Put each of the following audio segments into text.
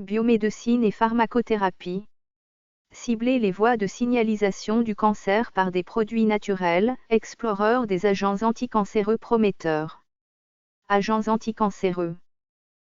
biomédecine et pharmacothérapie. Cibler les voies de signalisation du cancer par des produits naturels, exploreur des agents anticancéreux prometteurs. Agents anticancéreux.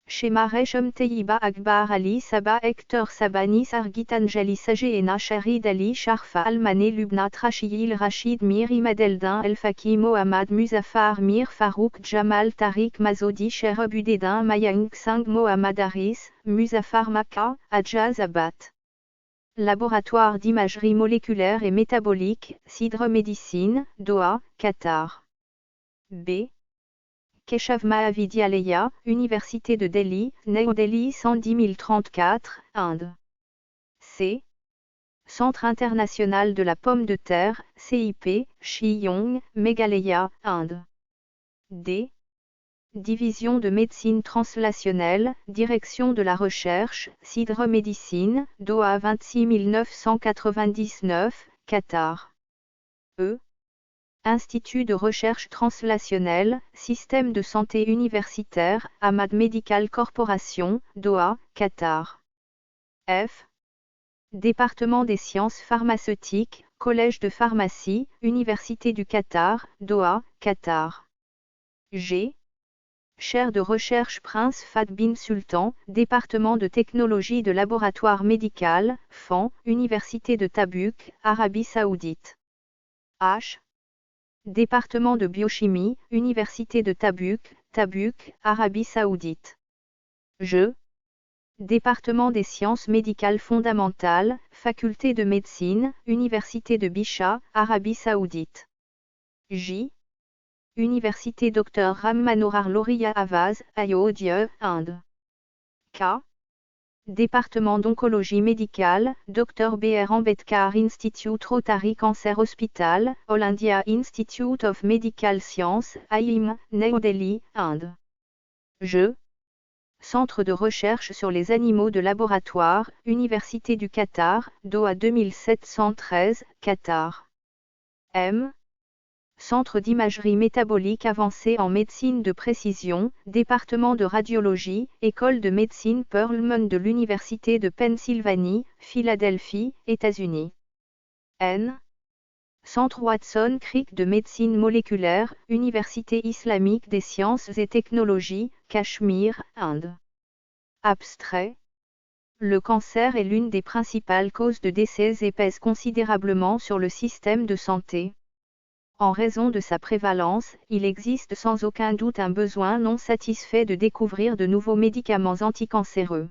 Schéma Resham Tayyiba Akbar Ali Sabah Hector Sabani Sargitanjali Sajeena Sharid Ali Sharfa Almané Lubnat Rachiyil Rachid Mir Imadeldin El Faki Mohammad Muzaffar Mir Farouk Jamal Tariq Mazodi Sherab Udedin Mayank Singh Mohammad Haris, Muzaffar Makka, Adjaz Abat. Laboratoire d'imagerie moléculaire et métabolique, Sidre Médecine, Doha, Qatar. B. Keshav Mahavidyalaya, Université de Delhi, New Delhi 110 034, Inde. C. Centre international de la pomme de terre, CIP, Shillong, Meghalaya, Inde. D. Division de médecine translationnelle, Direction de la recherche, Sidre Médecine, Doha 26 999, Qatar. E. Institut de recherche translationnelle, Système de santé universitaire, Ahmad Medical Corporation, Doha, Qatar. F. Département des sciences pharmaceutiques, Collège de pharmacie, Université du Qatar, Doha, Qatar. G. Chaire de recherche Prince Fahd bin Sultan, Département de technologie de laboratoire médical, FAN, Université de Tabuk, Arabie Saoudite. H. Département de biochimie, Université de Tabuk, Tabuk, Arabie Saoudite. G. Département des sciences médicales fondamentales, Faculté de médecine, Université de Bichat, Arabie Saoudite. J. Université Dr Ram Manohar Lohria Avaz, Ayodhya, Inde. K. Département d'oncologie médicale, Dr B.R. Ambedkar Institute Rotary Cancer Hospital, All India Institute of Medical Sciences, AIIM, New Delhi, Inde. G. Centre de recherche sur les animaux de laboratoire, Université du Qatar, Doha 2713, Qatar. M. Centre d'imagerie métabolique avancée en médecine de précision, département de radiologie, école de médecine Perelman de l'Université de Pennsylvanie, Philadelphie, États-Unis. N. Centre Watson Crick de médecine moléculaire, Université islamique des sciences et technologies, Cachemire, Inde. Abstrait. Le cancer est l'une des principales causes de décès et pèse considérablement sur le système de santé. En raison de sa prévalence, il existe sans aucun doute un besoin non satisfait de découvrir de nouveaux médicaments anticancéreux.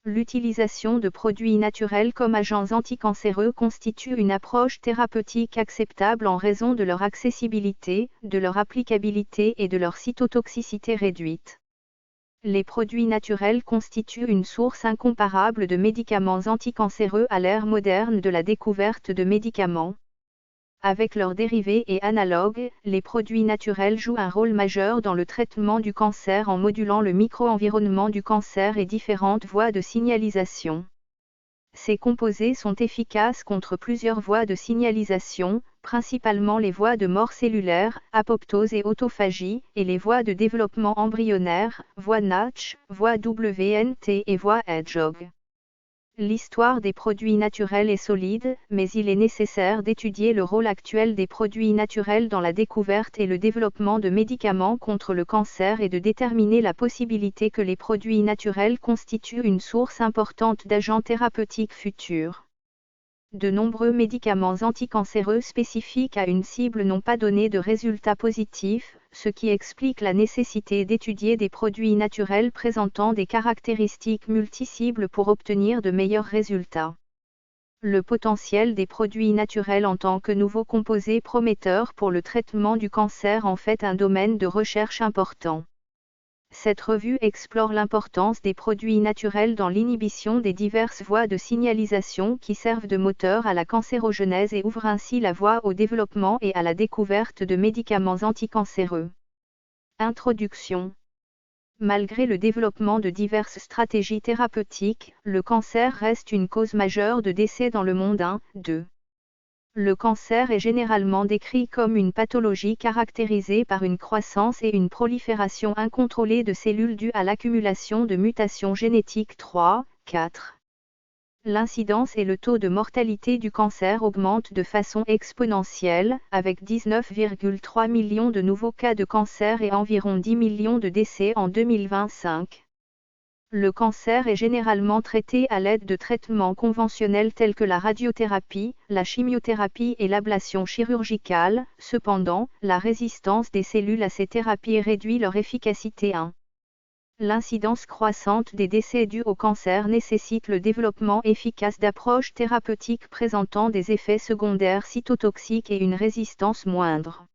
L'utilisation de produits naturels comme agents anticancéreux constitue une approche thérapeutique acceptable en raison de leur accessibilité, de leur applicabilité et de leur cytotoxicité réduite. Les produits naturels constituent une source incomparable de médicaments anticancéreux à l'ère moderne de la découverte de médicaments. Avec leurs dérivés et analogues, les produits naturels jouent un rôle majeur dans le traitement du cancer en modulant le micro-environnement du cancer et différentes voies de signalisation. Ces composés sont efficaces contre plusieurs voies de signalisation, principalement les voies de mort cellulaire, apoptose et autophagie, et les voies de développement embryonnaire, voie Natch, voie WNT et voie Hedgehog. L'histoire des produits naturels est solide, mais il est nécessaire d'étudier le rôle actuel des produits naturels dans la découverte et le développement de médicaments contre le cancer et de déterminer la possibilité que les produits naturels constituent une source importante d'agents thérapeutiques futurs. De nombreux médicaments anticancéreux spécifiques à une cible n'ont pas donné de résultats positifs, ce qui explique la nécessité d'étudier des produits naturels présentant des caractéristiques multicibles pour obtenir de meilleurs résultats. Le potentiel des produits naturels en tant que nouveaux composés prometteurs pour le traitement du cancer en fait un domaine de recherche important. Cette revue explore l'importance des produits naturels dans l'inhibition des diverses voies de signalisation qui servent de moteur à la cancérogenèse et ouvrent ainsi la voie au développement et à la découverte de médicaments anticancéreux. Introduction. Malgré le développement de diverses stratégies thérapeutiques, le cancer reste une cause majeure de décès dans le monde. 2. Le cancer est généralement décrit comme une pathologie caractérisée par une croissance et une prolifération incontrôlée de cellules dues à l'accumulation de mutations génétiques 3, 4. L'incidence et le taux de mortalité du cancer augmentent de façon exponentielle, avec 19,3 millions de nouveaux cas de cancer et environ 10 millions de décès en 2025. Le cancer est généralement traité à l'aide de traitements conventionnels tels que la radiothérapie, la chimiothérapie et l'ablation chirurgicale. Cependant, la résistance des cellules à ces thérapies réduit leur efficacité. 1. L'incidence croissante des décès dus au cancer nécessite le développement efficace d'approches thérapeutiques présentant des effets secondaires cytotoxiques et une résistance moindre.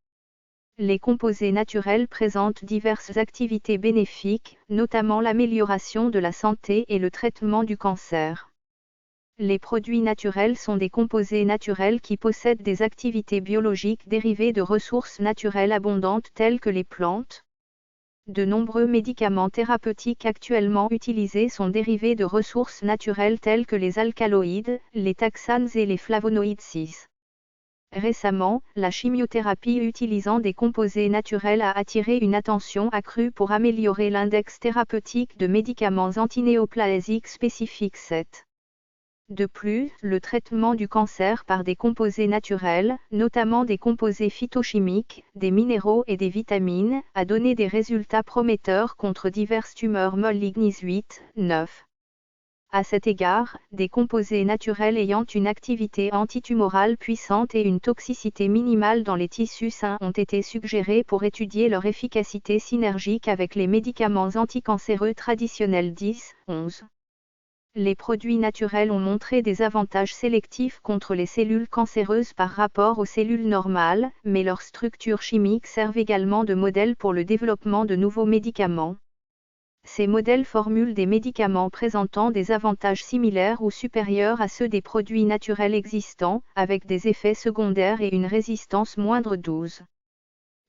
Les composés naturels présentent diverses activités bénéfiques, notamment l'amélioration de la santé et le traitement du cancer. Les produits naturels sont des composés naturels qui possèdent des activités biologiques dérivées de ressources naturelles abondantes telles que les plantes. De nombreux médicaments thérapeutiques actuellement utilisés sont dérivés de ressources naturelles telles que les alcaloïdes, les taxanes et les flavonoïdes 6. Récemment, la chimiothérapie utilisant des composés naturels a attiré une attention accrue pour améliorer l'index thérapeutique de médicaments antinéoplasiques spécifiques 7. De plus, le traitement du cancer par des composés naturels, notamment des composés phytochimiques, des minéraux et des vitamines, a donné des résultats prometteurs contre diverses tumeurs malignes 8, 9. À cet égard, des composés naturels ayant une activité antitumorale puissante et une toxicité minimale dans les tissus sains ont été suggérés pour étudier leur efficacité synergique avec les médicaments anticancéreux traditionnels 10, 11. Les produits naturels ont montré des avantages sélectifs contre les cellules cancéreuses par rapport aux cellules normales, mais leurs structures chimiques servent également de modèle pour le développement de nouveaux médicaments. Ces modèles formulent des médicaments présentant des avantages similaires ou supérieurs à ceux des produits naturels existants, avec des effets secondaires et une résistance moindre 12.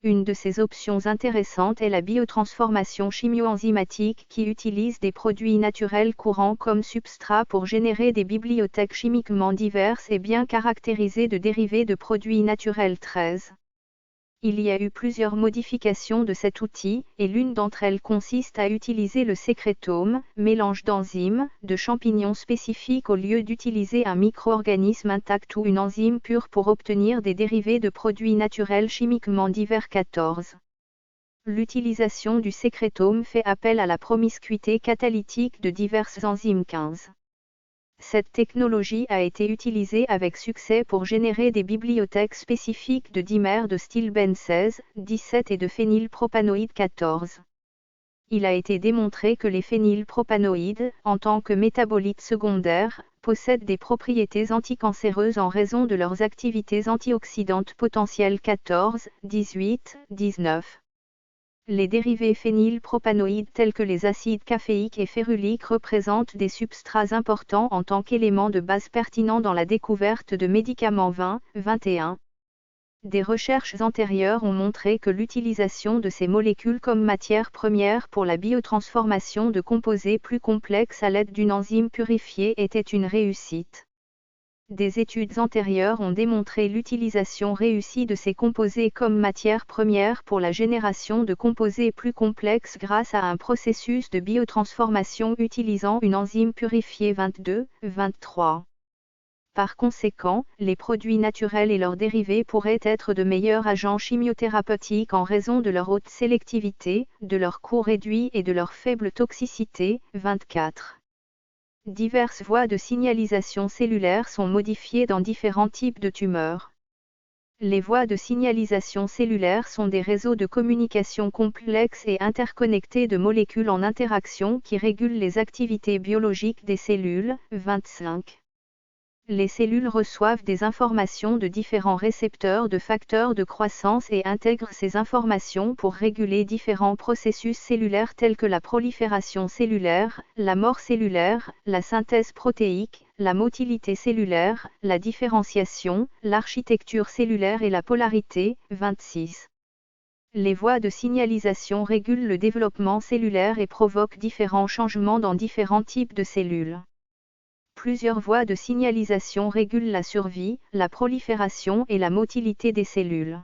Une de ces options intéressantes est la biotransformation chimio-enzymatique qui utilise des produits naturels courants comme substrat pour générer des bibliothèques chimiquement diverses et bien caractérisées de dérivés de produits naturels 13. Il y a eu plusieurs modifications de cet outil, et l'une d'entre elles consiste à utiliser le sécrétome, mélange d'enzymes, de champignons spécifiques au lieu d'utiliser un micro-organisme intact ou une enzyme pure pour obtenir des dérivés de produits naturels chimiquement divers 14. L'utilisation du sécrétome fait appel à la promiscuité catalytique de diverses enzymes 15. Cette technologie a été utilisée avec succès pour générer des bibliothèques spécifiques de dimères de stilbène 16, 17 et de phénylpropanoïdes 14. Il a été démontré que les phénylpropanoïdes, en tant que métabolites secondaires, possèdent des propriétés anticancéreuses en raison de leurs activités antioxydantes potentielles 14, 18, 19. Les dérivés phénylpropanoïdes tels que les acides caféiques et féruliques représentent des substrats importants en tant qu'éléments de base pertinents dans la découverte de médicaments 20, 21. Des recherches antérieures ont montré que l'utilisation de ces molécules comme matière première pour la biotransformation de composés plus complexes à l'aide d'une enzyme purifiée était une réussite. Des études antérieures ont démontré l'utilisation réussie de ces composés comme matière première pour la génération de composés plus complexes grâce à un processus de biotransformation utilisant une enzyme purifiée 22, 23. Par conséquent, les produits naturels et leurs dérivés pourraient être de meilleurs agents chimiothérapeutiques en raison de leur haute sélectivité, de leur coût réduit et de leur faible toxicité, 24. Diverses voies de signalisation cellulaire sont modifiées dans différents types de tumeurs. Les voies de signalisation cellulaire sont des réseaux de communication complexes et interconnectés de molécules en interaction qui régulent les activités biologiques des cellules, 25. Les cellules reçoivent des informations de différents récepteurs de facteurs de croissance et intègrent ces informations pour réguler différents processus cellulaires tels que la prolifération cellulaire, la mort cellulaire, la synthèse protéique, la motilité cellulaire, la différenciation, l'architecture cellulaire et la polarité, 26. Les voies de signalisation régulent le développement cellulaire et provoquent différents changements dans différents types de cellules. Plusieurs voies de signalisation régulent la survie, la prolifération et la motilité des cellules.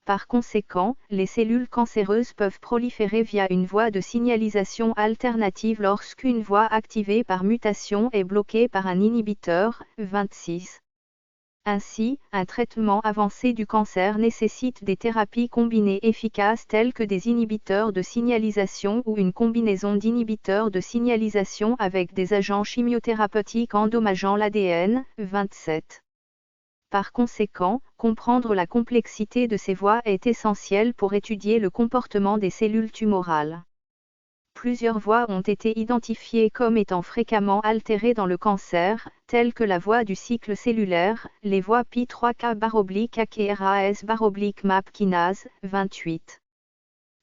Par conséquent, les cellules cancéreuses peuvent proliférer via une voie de signalisation alternative lorsqu'une voie activée par mutation est bloquée par un inhibiteur. 26. Ainsi, un traitement avancé du cancer nécessite des thérapies combinées efficaces telles que des inhibiteurs de signalisation ou une combinaison d'inhibiteurs de signalisation avec des agents chimiothérapeutiques endommageant l'ADN. 27. Par conséquent, comprendre la complexité de ces voies est essentiel pour étudier le comportement des cellules tumorales. Plusieurs voies ont été identifiées comme étant fréquemment altérées dans le cancer, telles que la voie du cycle cellulaire, les voies Pi3K/AK et RAS/MAP kinase. 28.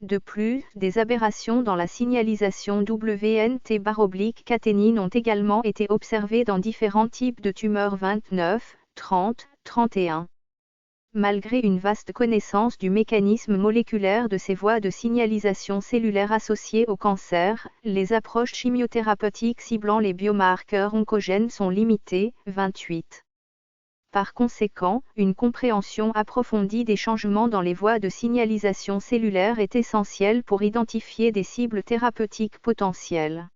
De plus, des aberrations dans la signalisation WNT/caténine ont également été observées dans différents types de tumeurs. 29, 30, 31. Malgré une vaste connaissance du mécanisme moléculaire de ces voies de signalisation cellulaire associées au cancer, les approches chimiothérapeutiques ciblant les biomarqueurs oncogènes sont limitées. 28. Par conséquent, une compréhension approfondie des changements dans les voies de signalisation cellulaire est essentielle pour identifier des cibles thérapeutiques potentielles.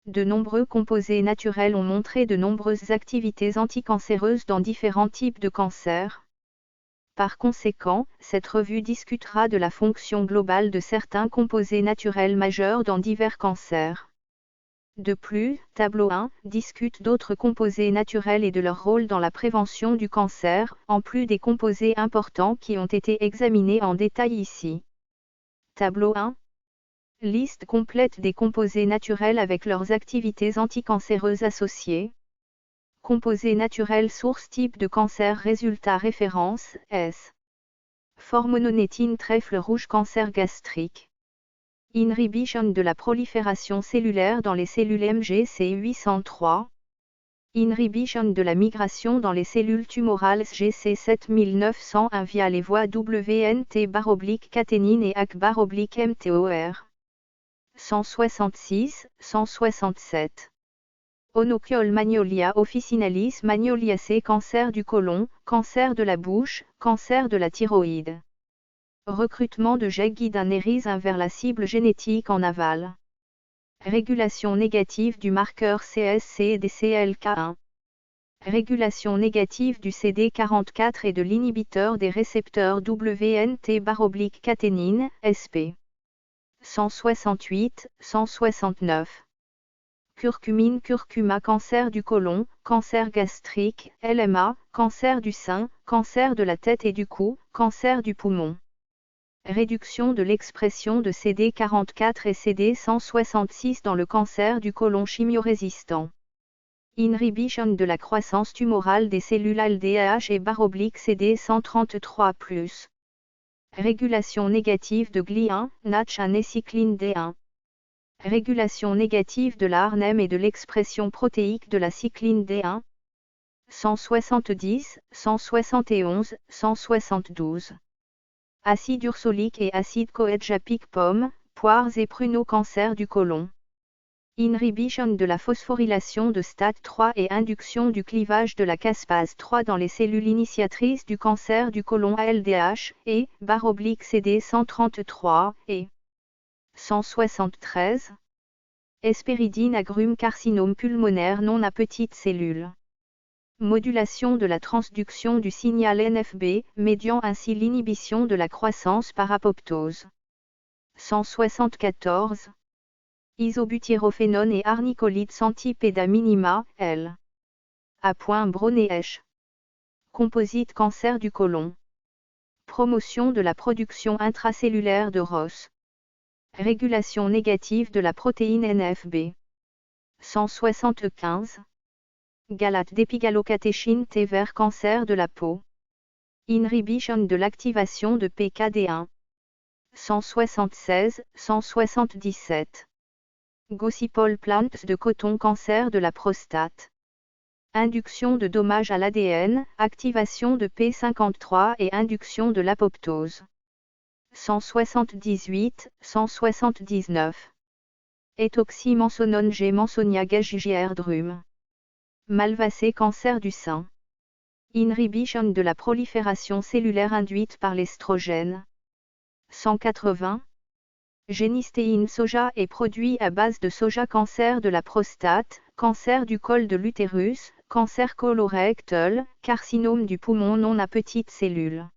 De nombreux composés naturels ont montré de nombreuses activités anticancéreuses dans différents types de cancers. Par conséquent, cette revue discutera de la fonction globale de certains composés naturels majeurs dans divers cancers. De plus, tableau 1 discute d'autres composés naturels et de leur rôle dans la prévention du cancer, en plus des composés importants qui ont été examinés en détail ici. Tableau 1. Liste complète des composés naturels avec leurs activités anticancéreuses associées. Composés naturels source type de cancer résultat référence, S. Formononétine trèfle rouge cancer gastrique. Inhibition de la prolifération cellulaire dans les cellules MGC 803. Inhibition de la migration dans les cellules tumorales GC 7901 via les voies WNT/caténine et AC/MTOR. 166, 167. Onochiol magnolia officinalis magnoliacea cancer du côlon, cancer de la bouche, cancer de la thyroïde. Recrutement de jet guidanéris vers la cible génétique en aval. Régulation négative du marqueur CSC et des CLK1. Régulation négative du CD44 et de l'inhibiteur des récepteurs WNT/caténine, SP. 168, 169. Curcumine curcuma cancer du côlon, cancer gastrique, LMA, cancer du sein, cancer de la tête et du cou, cancer du poumon. Réduction de l'expression de CD44 et CD166 dans le cancer du côlon chimiorésistant. Inhibition de la croissance tumorale des cellules LDH et CD133+. Régulation négative de GLI1, NATCH1 et cycline D1. Régulation négative de la ARNEM et de l'expression protéique de la cycline D1. 170, 171, 172. Acide ursolique et acide coedjapique pomme, poires et pruneaux cancer du côlon. Inhibition de la phosphorylation de stade 3 et induction du clivage de la caspase 3 dans les cellules initiatrices du cancer du côlon ALDH et CD133 et 173. Hespéridine agrume carcinome pulmonaire non à petites cellules. Modulation de la transduction du signal NFB, médiant ainsi l'inhibition de la croissance par apoptose. 174. Isobutyrophénone et arnicolide centipeda minima, L. A. Bronéesch. Composite cancer du côlon. Promotion de la production intracellulaire de ROS. Régulation négative de la protéine NFB. 175. Galate d'épigalocatéchine T vers cancer de la peau. Inhibition de l'activation de PKD1. 176, 177. Gossypol plants de coton cancer de la prostate. Induction de dommages à l'ADN, activation de P53 et induction de l'apoptose. 178, 179. Etoxymansonone G. mansonia gagigière drum. Malvacée, cancer du sein. Inhibition de la prolifération cellulaire induite par l'estrogène. 180. Génistéine soja et produits à base de soja. Cancer de la prostate, cancer du col de l'utérus, cancer colorectal, carcinome du poumon non à petites cellules.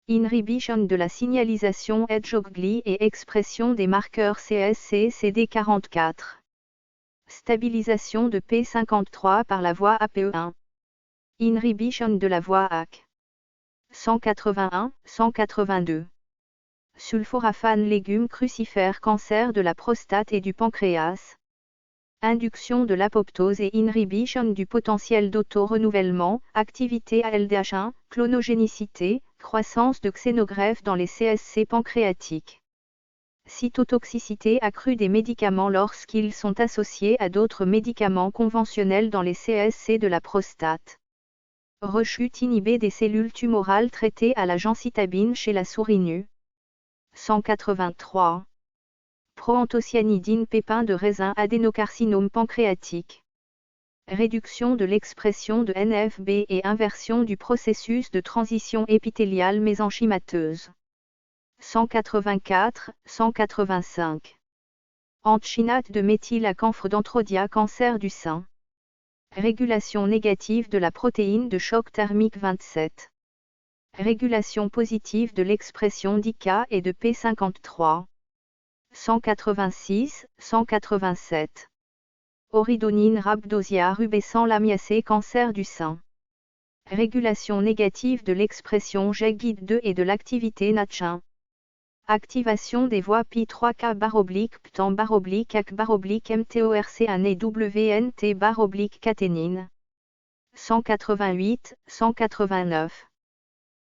Inhibition de la signalisation Hedgehog-Gly et expression des marqueurs CSC-CD44. Stabilisation de P53 par la voie APE1. Inhibition de la voie AC. 181, 182. Sulforaphane légumes crucifères. Cancer de la prostate et du pancréas. Induction de l'apoptose et inhibition du potentiel d'auto-renouvellement, activité ALDH1, clonogénicité, croissance de xénogreffe dans les CSC pancréatiques. Cytotoxicité accrue des médicaments lorsqu'ils sont associés à d'autres médicaments conventionnels dans les CSC de la prostate. Rechute inhibée des cellules tumorales traitées à la gemcitabine chez la souris nue. 183. Proanthocyanidine pépins de raisin adénocarcinome pancréatique. Réduction de l'expression de NFB et inversion du processus de transition épithéliale mésenchymateuse. 184, 185. Antchinate de méthylacamphre d'anthrodia. Cancer du sein. Régulation négative de la protéine de choc thermique 27. Régulation positive de l'expression d'IK et de P53. 186, 187. Oridonine rhabdosia rubescent lamiacée. Cancer du sein. Régulation négative de l'expression GEG-GID2 et de l'activité NATCH1. Activation des voies Pi3K/PTAN/AC/MTORC1 et WNT/caténine. 188, 189.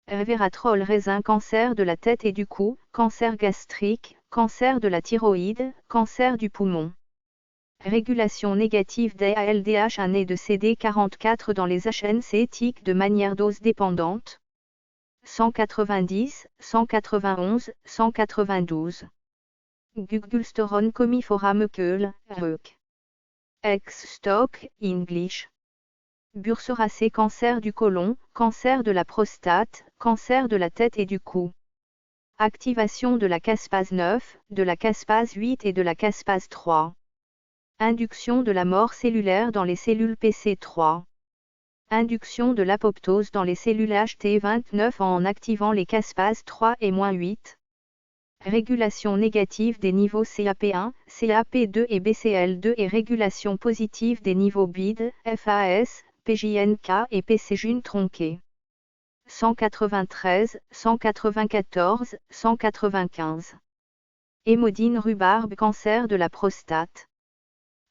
Resveratrol raisin. Cancer de la tête et du cou, cancer gastrique, cancer de la thyroïde, cancer du poumon. Régulation négative d'ALDH1 et de CD44 dans les HNC tiques de manière dose dépendante. 190, 191, 192. Guggulsterone comifora Meukel, Reuk. Ex-stock, English. Bursoracée. Cancer du côlon, cancer de la prostate, cancer de la tête et du cou. Activation de la caspase 9, de la caspase 8 et de la caspase 3. Induction de la mort cellulaire dans les cellules PC3. Induction de l'apoptose dans les cellules HT29 en activant les caspases 3 et -8. Régulation négative des niveaux CAP1, CAP2 et BCL2 et régulation positive des niveaux BID, FAS, PJNK et PCJUN tronqués. 193, 194, 195. Hémodine rhubarbe. Cancer de la prostate.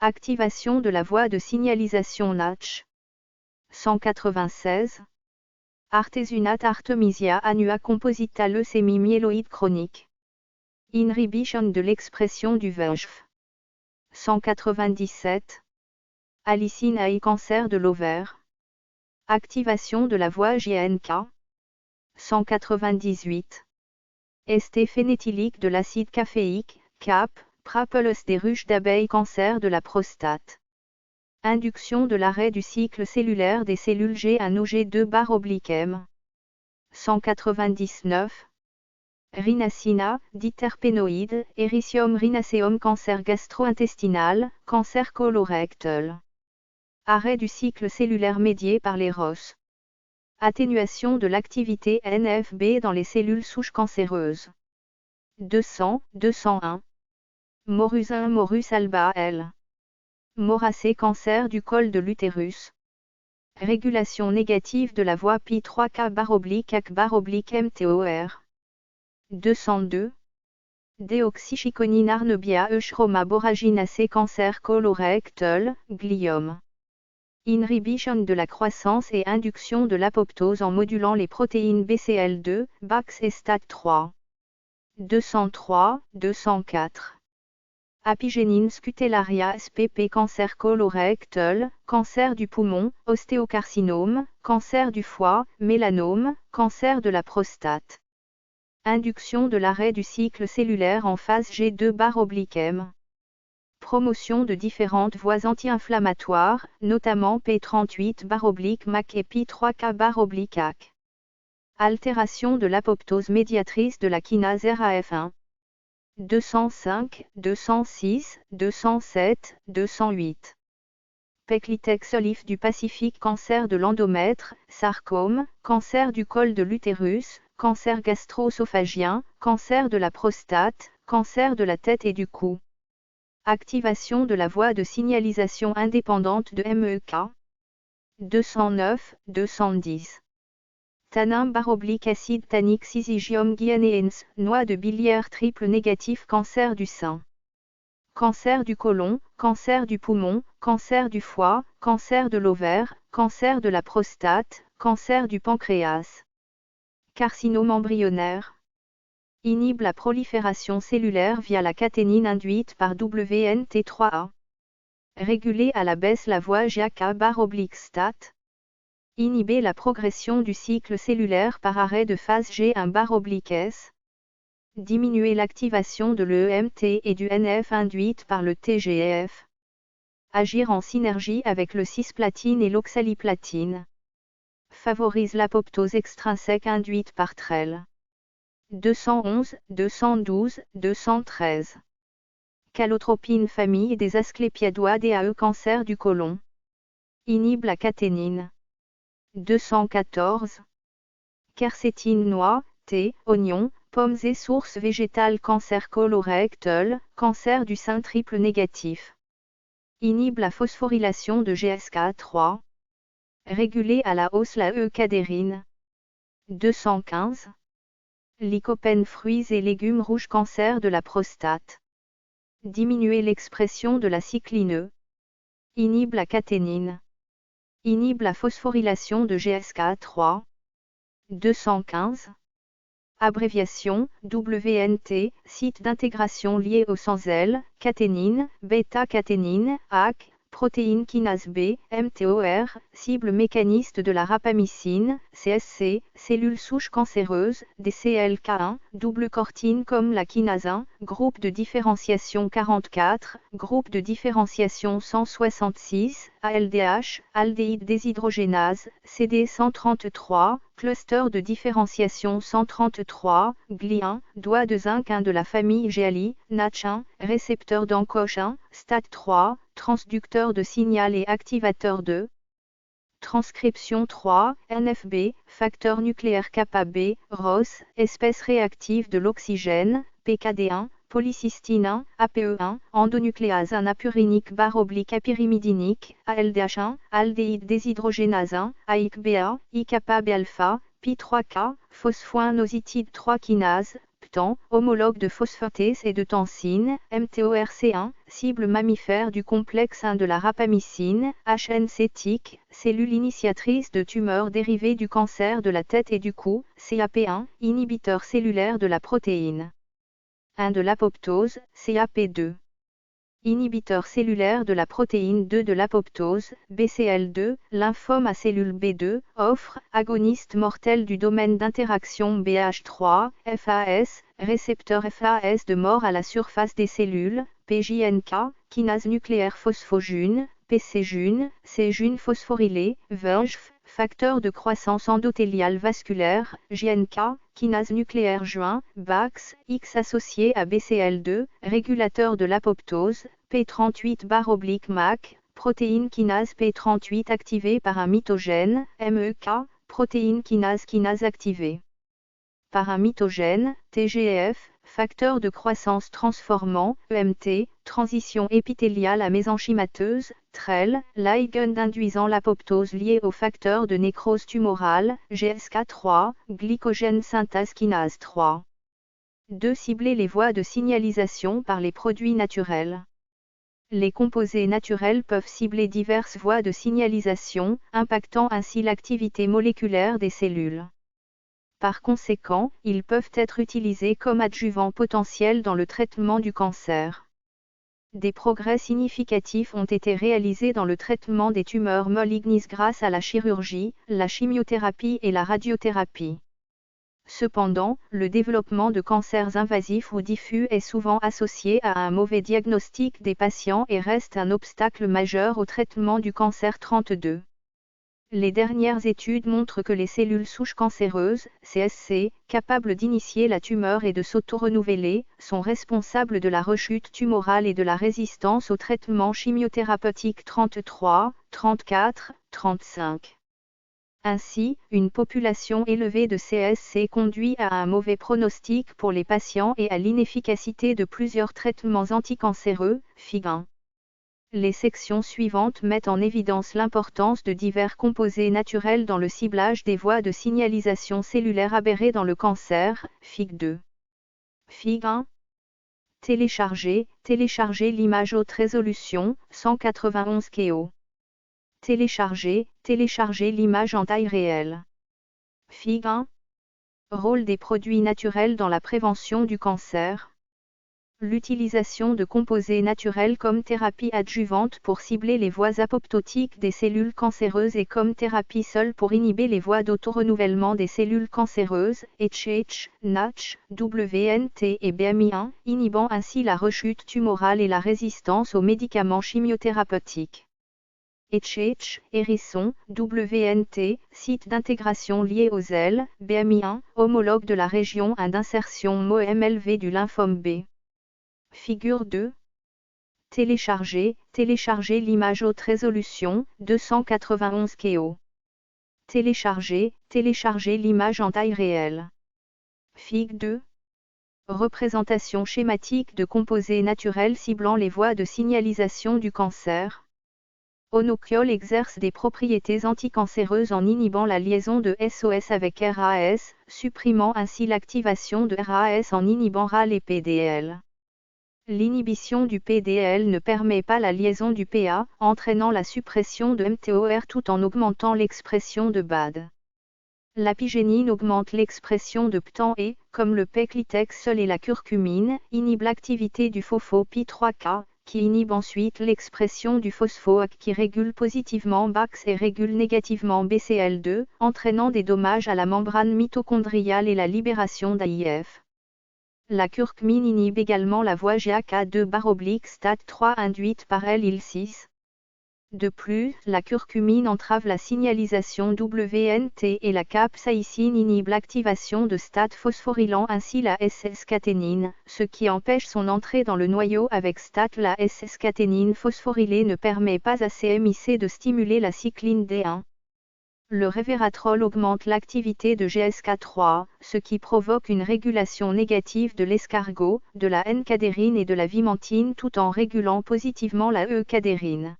Activation de la voie de signalisation NATCH. 196. Artesunate artemisia annua composita leucémie myéloïde chronique. Inhibition de l'expression du VEGF. 197. Allicine AI. Cancer de l'ovaire. Activation de la voie JNK. 198. Ester phénéthylique de l'acide caféique, CAP, Prapelos des ruches d'abeilles. Cancer de la prostate. Induction de l'arrêt du cycle cellulaire des cellules G1 ou G2/M. 199. Rhinacina, diterpénoïde, Ericium rhinaceum. Cancer gastro-intestinal, cancer colorectal. Arrêt du cycle cellulaire médié par les ROS. Atténuation de l'activité NFB dans les cellules souches cancéreuses. 200, 201. Morus 1 Morus alba L. Moracée. Cancer du col de l'utérus. Régulation négative de la voie Pi3K/AC/MTOR. 202. Déoxychiconine arnebia Eschroma boraginacée. Cancer colorectal, gliome. Inhibition de la croissance et induction de l'apoptose en modulant les protéines BCL2, BAX et STAT3. 203, 204. Apigénine scutellaria SPP. Cancer colorectal, cancer du poumon, ostéocarcinome, cancer du foie, mélanome, cancer de la prostate. Induction de l'arrêt du cycle cellulaire en phase G2/M. Promotion de différentes voies anti-inflammatoires, notamment P38/MAC et Pi3K/AC. Altération de l'apoptose médiatrice de la kinase RAF1. 205, 206, 207, 208. Peclitex olif du Pacifique. Cancer de l'endomètre, sarcome, cancer du col de l'utérus, cancer gastro-œsophagien, cancer de la prostate, cancer de la tête et du cou. Activation de la voie de signalisation indépendante de MEK. 209, 210. Tanin/oblique acide tannique Syzygium guianéens, noix de biliaire triple négatif. Cancer du sein, cancer du côlon, cancer du poumon, cancer du foie, cancer de l'ovaire, cancer de la prostate, cancer du pancréas. Carcinome embryonnaire. Inhibe la prolifération cellulaire via la caténine induite par WNT3A. Réguler à la baisse la voie GAK/STAT. Inhiber la progression du cycle cellulaire par arrêt de phase G1/S. Diminuer l'activation de l'EMT et du NF induite par le TGF. Agir en synergie avec le cisplatine et l'oxaliplatine. Favorise l'apoptose extrinsèque induite par TREL. 211, 212, 213. Calotropine famille des Asclépiadoideae. Cancer du côlon. Inhibe la caténine. 214. Quercétine noix, thé, oignon, pommes et sources végétales. Cancer colorectal, cancer du sein triple négatif. Inhibe la phosphorylation de GSK3. Réguler à la hausse la E-cadérine. 215. Lycopène fruits et légumes rouges. Cancer de la prostate. Diminuer l'expression de la cycline E. Inhibe la caténine. Inhibe la phosphorylation de GSK3. 215. Abréviation, WNT, site d'intégration lié au sans-L, caténine, bêta-caténine, AC, protéine kinase B, MTOR, cible mécaniste de la rapamycine, CSC, cellules souches cancéreuses, DCLK1, double cortine comme la kinase 1, groupe de différenciation 44, groupe de différenciation 166, ALDH, aldéhyde déshydrogénase, CD133, cluster de différenciation 133, GLI1, doigt de zinc 1 de la famille GALI, NATCH1, récepteur d'encoche1, STAT3, transducteur de signal et activateur de transcription 3, NFB, facteur nucléaire kappa B, ROS, espèce réactive de l'oxygène, PKD1, polycystine 1, APE1, endonucléase 1 apurinique/apyrimidinique, ALDH1, aldéhyde déshydrogénase 1, AIC-BA, IKPA-B-alpha, Pi3K, phosphoinositide 3 kinase, PTAN, homologue de phosphatase et de tensine, MTORC1, cible mammifère du complexe 1 de la rapamycine, HNC-TIC, cellule initiatrice de tumeurs dérivées du cancer de la tête et du cou, CAP1, inhibiteur cellulaire de la protéine 1 de l'apoptose, CAP2. Inhibiteur cellulaire de la protéine 2 de l'apoptose, BCL2, lymphome à cellule B2, offre, agoniste mortel du domaine d'interaction BH3, FAS, récepteur FAS de mort à la surface des cellules, PJNK, kinase nucléaire phosphogène, PCGUNE, C-gune phosphorylé, VENGF, facteur de croissance endothéliale vasculaire, JNK, kinase nucléaire joint, BAX, X associé à BCL2, régulateur de l'apoptose, P38/MAC, protéine kinase P38 activée par un mitogène, MEK, protéine kinase activée par un mitogène, TGF, facteur de croissance transformant, EMT, transition épithéliale à mésenchymateuse, TREL, ligand induisant l'apoptose liée au facteur de nécrose tumorale, GSK3, glycogène synthase kinase 3. 2. Cibler les voies de signalisation par les produits naturels. Les composés naturels peuvent cibler diverses voies de signalisation, impactant ainsi l'activité moléculaire des cellules. Par conséquent, ils peuvent être utilisés comme adjuvants potentiels dans le traitement du cancer. Des progrès significatifs ont été réalisés dans le traitement des tumeurs malignes grâce à la chirurgie, la chimiothérapie et la radiothérapie. Cependant, le développement de cancers invasifs ou diffus est souvent associé à un mauvais diagnostic des patients et reste un obstacle majeur au traitement du cancer 32. Les dernières études montrent que les cellules souches cancéreuses, CSC, capables d'initier la tumeur et de s'auto-renouveler, sont responsables de la rechute tumorale et de la résistance aux traitements chimiothérapeutiques 33, 34, 35. Ainsi, une population élevée de CSC conduit à un mauvais pronostic pour les patients et à l'inefficacité de plusieurs traitements anticancéreux, Fig. 1. Les sections suivantes mettent en évidence l'importance de divers composés naturels dans le ciblage des voies de signalisation cellulaire aberrées dans le cancer, Fig. 2. Fig. 1. Télécharger l'image haute résolution, 191 kO. Télécharger l'image en taille réelle. Fig. 1. Rôle des produits naturels dans la prévention du cancer. L'utilisation de composés naturels comme thérapie adjuvante pour cibler les voies apoptotiques des cellules cancéreuses et comme thérapie seule pour inhiber les voies d'autorenouvellement des cellules cancéreuses, HH, NATCH, WNT et BMI1, inhibant ainsi la rechute tumorale et la résistance aux médicaments chimiothérapeutiques. HH, hérisson, WNT, site d'intégration lié aux ailes, BMI1, homologue de la région 1 d'insertion MOMLV du lymphome B. Figure 2. Télécharger l'image haute résolution, 291 kO. Télécharger l'image en taille réelle. Fig. 2. Représentation schématique de composés naturels ciblant les voies de signalisation du cancer. Onoquiol exerce des propriétés anticancéreuses en inhibant la liaison de SOS avec RAS, supprimant ainsi l'activation de RAS en inhibant RAL et PDL. L'inhibition du PDL ne permet pas la liaison du PA, entraînant la suppression de mTOR tout en augmentant l'expression de BAD. L'apigénine augmente l'expression de PTAN et, comme le peclitex seul et la curcumine, inhibe l'activité du phospho-Pi3K, qui inhibe ensuite l'expression du phospho-AC qui régule positivement BAX et régule négativement BCL2, entraînant des dommages à la membrane mitochondriale et la libération d'AIF. La curcumine inhibe également la voie GAK2/STAT3 induite par l'IL6. De plus, la curcumine entrave la signalisation WNT et la capsaïcine inhibe l'activation de STAT phosphorylant ainsi la SS-caténine, ce qui empêche son entrée dans le noyau avec STAT. La SS-caténine phosphorylée ne permet pas à CMYC de stimuler la cycline D1. Le révératrol augmente l'activité de GSK3, ce qui provoque une régulation négative de l'escargot, de la N-cadérine et de la vimentine tout en régulant positivement la E-cadérine.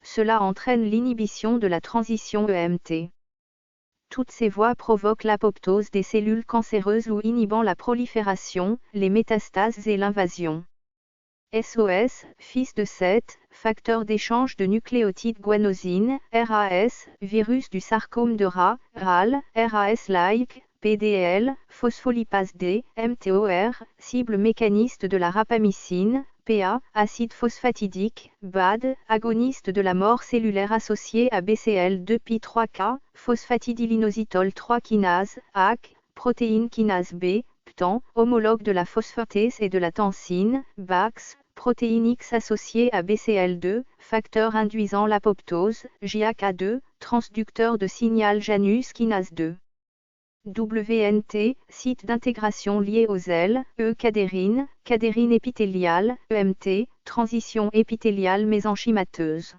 Cela entraîne l'inhibition de la transition EMT. Toutes ces voies provoquent l'apoptose des cellules cancéreuses ou inhibant la prolifération, les métastases et l'invasion. SOS, fils de 7, facteur d'échange de nucléotides guanosine, RAS, virus du sarcome de Ra, RAL, RAS-like, PDL, phospholipase D, mTOR, cible mécaniste de la rapamycine, PA, acide phosphatidique, BAD, agoniste de la mort cellulaire associée à BCL2-Pi3K, phosphatidylinositol 3 kinase, AC, protéine kinase B, PTAN, homologue de la phosphatase et de la tensine, BAX, protéine X associée à BCL2, facteur induisant l'apoptose, JAK2, transducteur de signal Janus kinase 2. WNT, site d'intégration lié aux ailes, E-cadérine, cadérine épithéliale, EMT, transition épithéliale mésenchymateuse.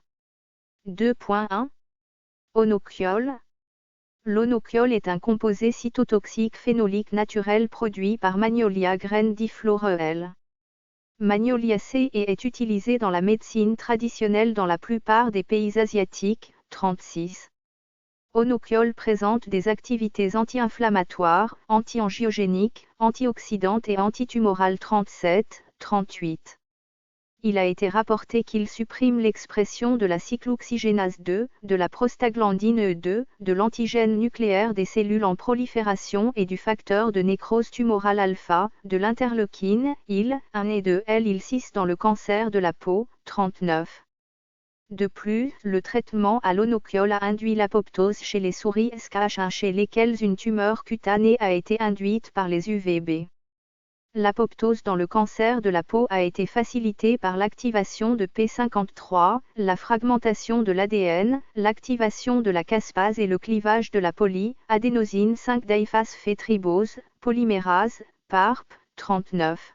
2.1. Onoquiol. L'onoquiol est un composé cytotoxique phénolique naturel produit par Magnolia graine difloreal. Magnoliacée et est utilisé dans la médecine traditionnelle dans la plupart des pays asiatiques, 36. Onoquiol présente des activités anti-inflammatoires, anti-angiogéniques, antioxydantes et antitumorales 37, 38. Il a été rapporté qu'il supprime l'expression de la cyclooxygénase 2, de la prostaglandine E2, de l'antigène nucléaire des cellules en prolifération et du facteur de nécrose tumorale alpha, de l'interleukine, IL, 1 et 2 IL6 dans le cancer de la peau, 39. De plus, le traitement à l'onoquiol a induit l'apoptose chez les souris SKH1 chez lesquelles une tumeur cutanée a été induite par les UVB. L'apoptose dans le cancer de la peau a été facilitée par l'activation de P53, la fragmentation de l'ADN, l'activation de la caspase et le clivage de la polyadénosine 5-diphosphètribose, polymérase, PARP, 39.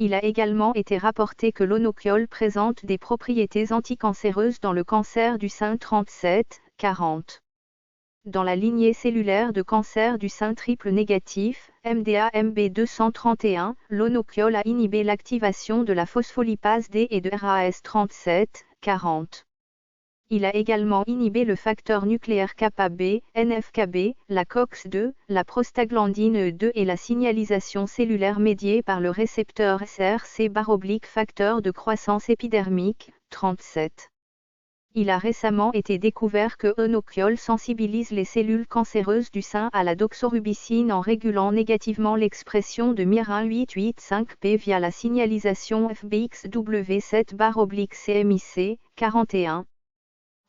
Il a également été rapporté que l'onoquiol présente des propriétés anticancéreuses dans le cancer du sein 37, 40. Dans la lignée cellulaire de cancer du sein triple négatif, MDA-MB231, l'onoquiol a inhibé l'activation de la phospholipase D et de RAS37, 40. Il a également inhibé le facteur nucléaire kappa-B, NF-κB, la COX-2, la prostaglandine E2 et la signalisation cellulaire médiée par le récepteur SRC/facteur de croissance épidermique, 37. Il a récemment été découvert que l'onoquiol sensibilise les cellules cancéreuses du sein à la doxorubicine en régulant négativement l'expression de MIR1885P via la signalisation FBXW7/CMIC, 41.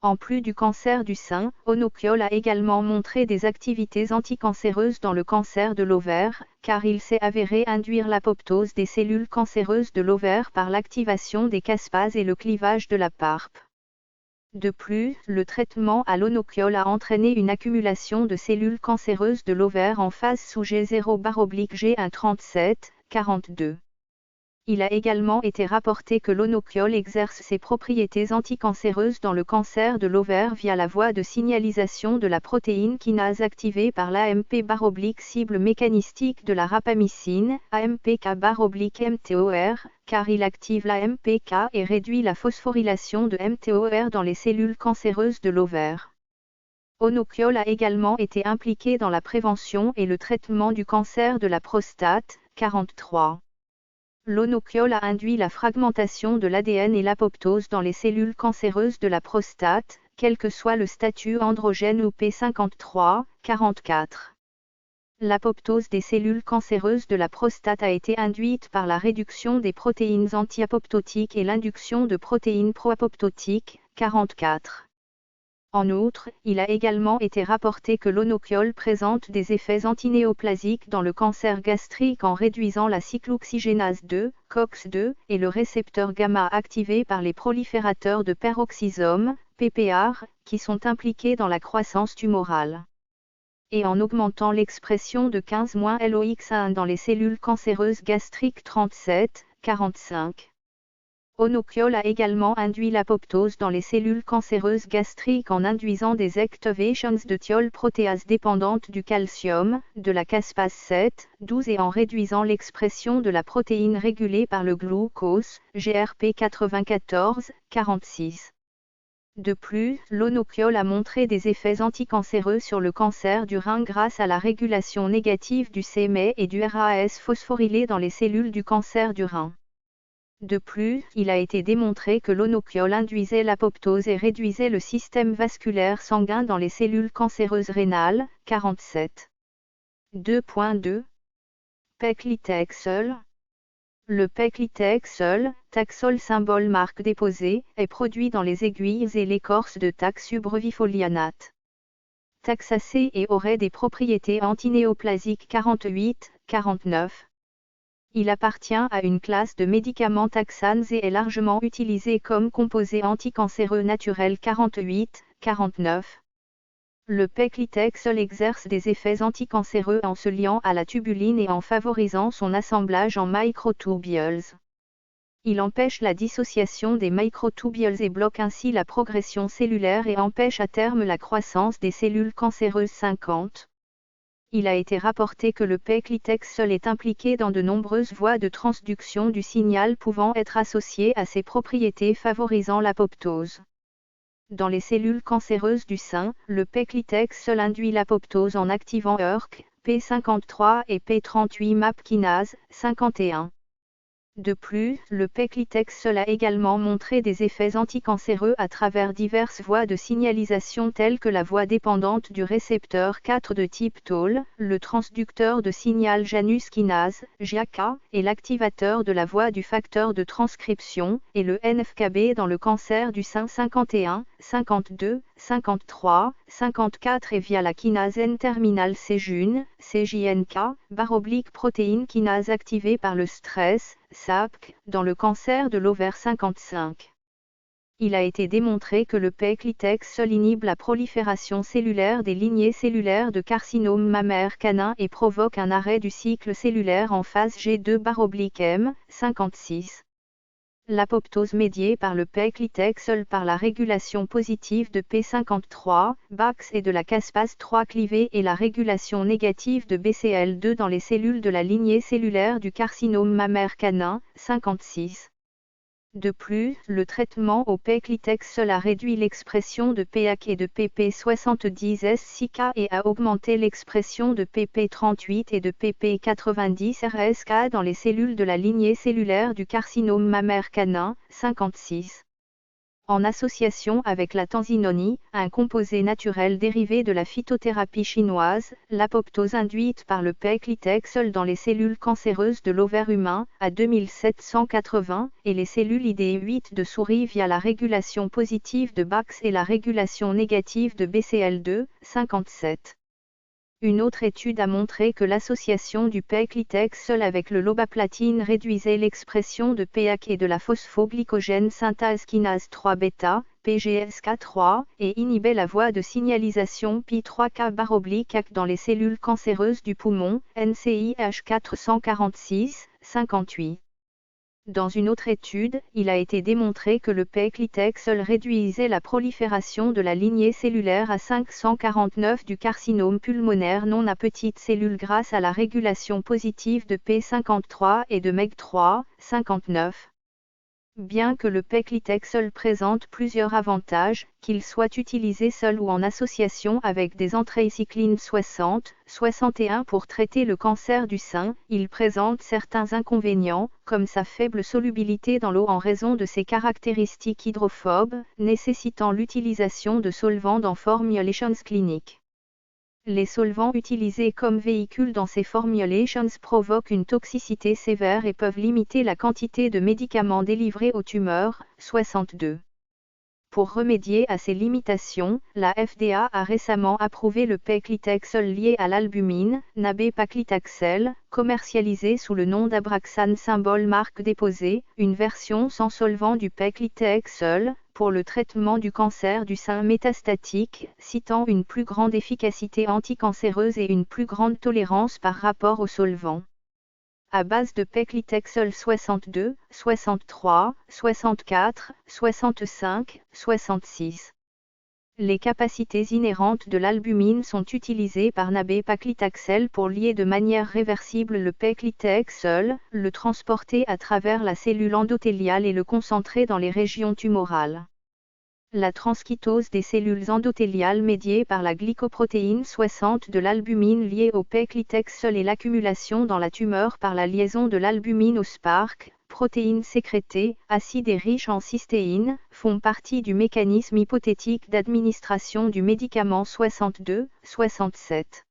En plus du cancer du sein, l'onoquiol a également montré des activités anticancéreuses dans le cancer de l'ovaire, car il s'est avéré induire l'apoptose des cellules cancéreuses de l'ovaire par l'activation des caspases et le clivage de la PARP. De plus, le traitement à l'onoquiol a entraîné une accumulation de cellules cancéreuses de l'ovaire en phase sous G0/G137, 42. Il a également été rapporté que l'onoquiol exerce ses propriétés anticancéreuses dans le cancer de l'ovaire via la voie de signalisation de la protéine kinase activée par l'AMP/cible mécanistique de la rapamycine, AMPK/MTOR, car il active l'AMPK et réduit la phosphorylation de MTOR dans les cellules cancéreuses de l'ovaire. L'onoquiol a également été impliqué dans la prévention et le traitement du cancer de la prostate, 43. L'onoquiol a induit la fragmentation de l'ADN et l'apoptose dans les cellules cancéreuses de la prostate, quel que soit le statut androgène ou P53, 44. L'apoptose des cellules cancéreuses de la prostate a été induite par la réduction des protéines anti-apoptotiques et l'induction de protéines pro-apoptotiques, 44. En outre, il a également été rapporté que l'onoquiol présente des effets antinéoplasiques dans le cancer gastrique en réduisant la cyclooxygénase 2, COX-2, et le récepteur gamma activé par les proliférateurs de peroxysome, PPR, qui sont impliqués dans la croissance tumorale. Et en augmentant l'expression de 15-LOX1 dans les cellules cancéreuses gastriques 37, 45. L'onoquiol a également induit l'apoptose dans les cellules cancéreuses gastriques en induisant des activations de thiol protéase dépendantes du calcium, de la caspase 7, 12 et en réduisant l'expression de la protéine régulée par le glucose, GRP94, 46. De plus, l'onoquiol a montré des effets anticancéreux sur le cancer du rein grâce à la régulation négative du c-Met et du RAS phosphorylé dans les cellules du cancer du rein. De plus, il a été démontré que l'onoquiol induisait l'apoptose et réduisait le système vasculaire sanguin dans les cellules cancéreuses rénales, 47. 2.2. Peglytaxol. Le peglytaxol, taxol symbole marque déposée, est produit dans les aiguilles et l'écorce de Taxus brevifolianate. Taxacé et aurait des propriétés antinéoplasiques 48, 49. Il appartient à une classe de médicaments taxanes et est largement utilisé comme composé anticancéreux naturel 48, 49. Le peglytaxol exerce des effets anticancéreux en se liant à la tubuline et en favorisant son assemblage en microtubules. Il empêche la dissociation des microtubules et bloque ainsi la progression cellulaire et empêche à terme la croissance des cellules cancéreuses 50. Il a été rapporté que le peglytaxol est impliqué dans de nombreuses voies de transduction du signal pouvant être associées à ses propriétés favorisant l'apoptose. Dans les cellules cancéreuses du sein, le peglytaxol induit l'apoptose en activant ERK, P53 et P38 MAP kinase, 51. De plus, le Peclitex a également montré des effets anticancéreux à travers diverses voies de signalisation telles que la voie dépendante du récepteur 4 de type Toll, le transducteur de signal Janus kinase, JAK, et l'activateur de la voie du facteur de transcription, et le NFKB dans le cancer du sein 51, 52, 53, 54 et via la kinase N-terminal CJUN, CJNK, protéine kinase activée par le stress, SAPC, dans le cancer de l'ovaire 55. Il a été démontré que le Peclitex inhibe la prolifération cellulaire des lignées cellulaires de carcinome mammaire canin et provoque un arrêt du cycle cellulaire en phase G2/M, 56. L'apoptose médiée par le Peclitex par la régulation positive de P53, BAX et de la caspase 3 clivée et la régulation négative de BCL2 dans les cellules de la lignée cellulaire du carcinome mammaire canin, 56. De plus, le traitement au Peclitex a réduit l'expression de PAC et de PP70S6K et a augmenté l'expression de PP38 et de PP90RSK dans les cellules de la lignée cellulaire du carcinome mammaire canin, 56. En association avec la tanzinonie, un composé naturel dérivé de la phytothérapie chinoise, l'apoptose induite par le Peclitex dans les cellules cancéreuses de l'ovaire humain, à 2780, et les cellules ID8 de souris via la régulation positive de BAX et la régulation négative de BCL2, 57. Une autre étude a montré que l'association du Peclitex avec le lobaplatine réduisait l'expression de PAC et de la phosphoglycogène synthase kinase 3 bêta, PGSK3, et inhibait la voie de signalisation Pi3K/AC dans les cellules cancéreuses du poumon, NCIH 446, 58. Dans une autre étude, il a été démontré que le Peclitex réduisait la prolifération de la lignée cellulaire A549 du carcinome pulmonaire non à petites cellules grâce à la régulation positive de P53 et de MEG3, 59. Bien que le Peclitex présente plusieurs avantages, qu'il soit utilisé seul ou en association avec des anthracyclines 60, 61 pour traiter le cancer du sein, il présente certains inconvénients, comme sa faible solubilité dans l'eau en raison de ses caractéristiques hydrophobes, nécessitant l'utilisation de solvants dans formulations cliniques. Les solvants utilisés comme véhicules dans ces formulations provoquent une toxicité sévère et peuvent limiter la quantité de médicaments délivrés aux tumeurs, 62. Pour remédier à ces limitations, la FDA a récemment approuvé le Peclitex lié à l'albumine, nab-paclitaxel, commercialisé sous le nom d'Abraxane symbole marque déposée, une version sans solvant du Peclitex pour le traitement du cancer du sein métastatique, citant une plus grande efficacité anticancéreuse et une plus grande tolérance par rapport aux solvants. À base de Peclitex 62, 63, 64, 65, 66. Les capacités inhérentes de l'albumine sont utilisées par nab-paclitaxel pour lier de manière réversible le Peclitex, le transporter à travers la cellule endothéliale et le concentrer dans les régions tumorales. La transcytose des cellules endothéliales médiée par la glycoprotéine 60 de l'albumine liée au Peclitex et l'accumulation dans la tumeur par la liaison de l'albumine au SPARC, protéines sécrétées, acides et riches en cystéine, font partie du mécanisme hypothétique d'administration du médicament 62, 67.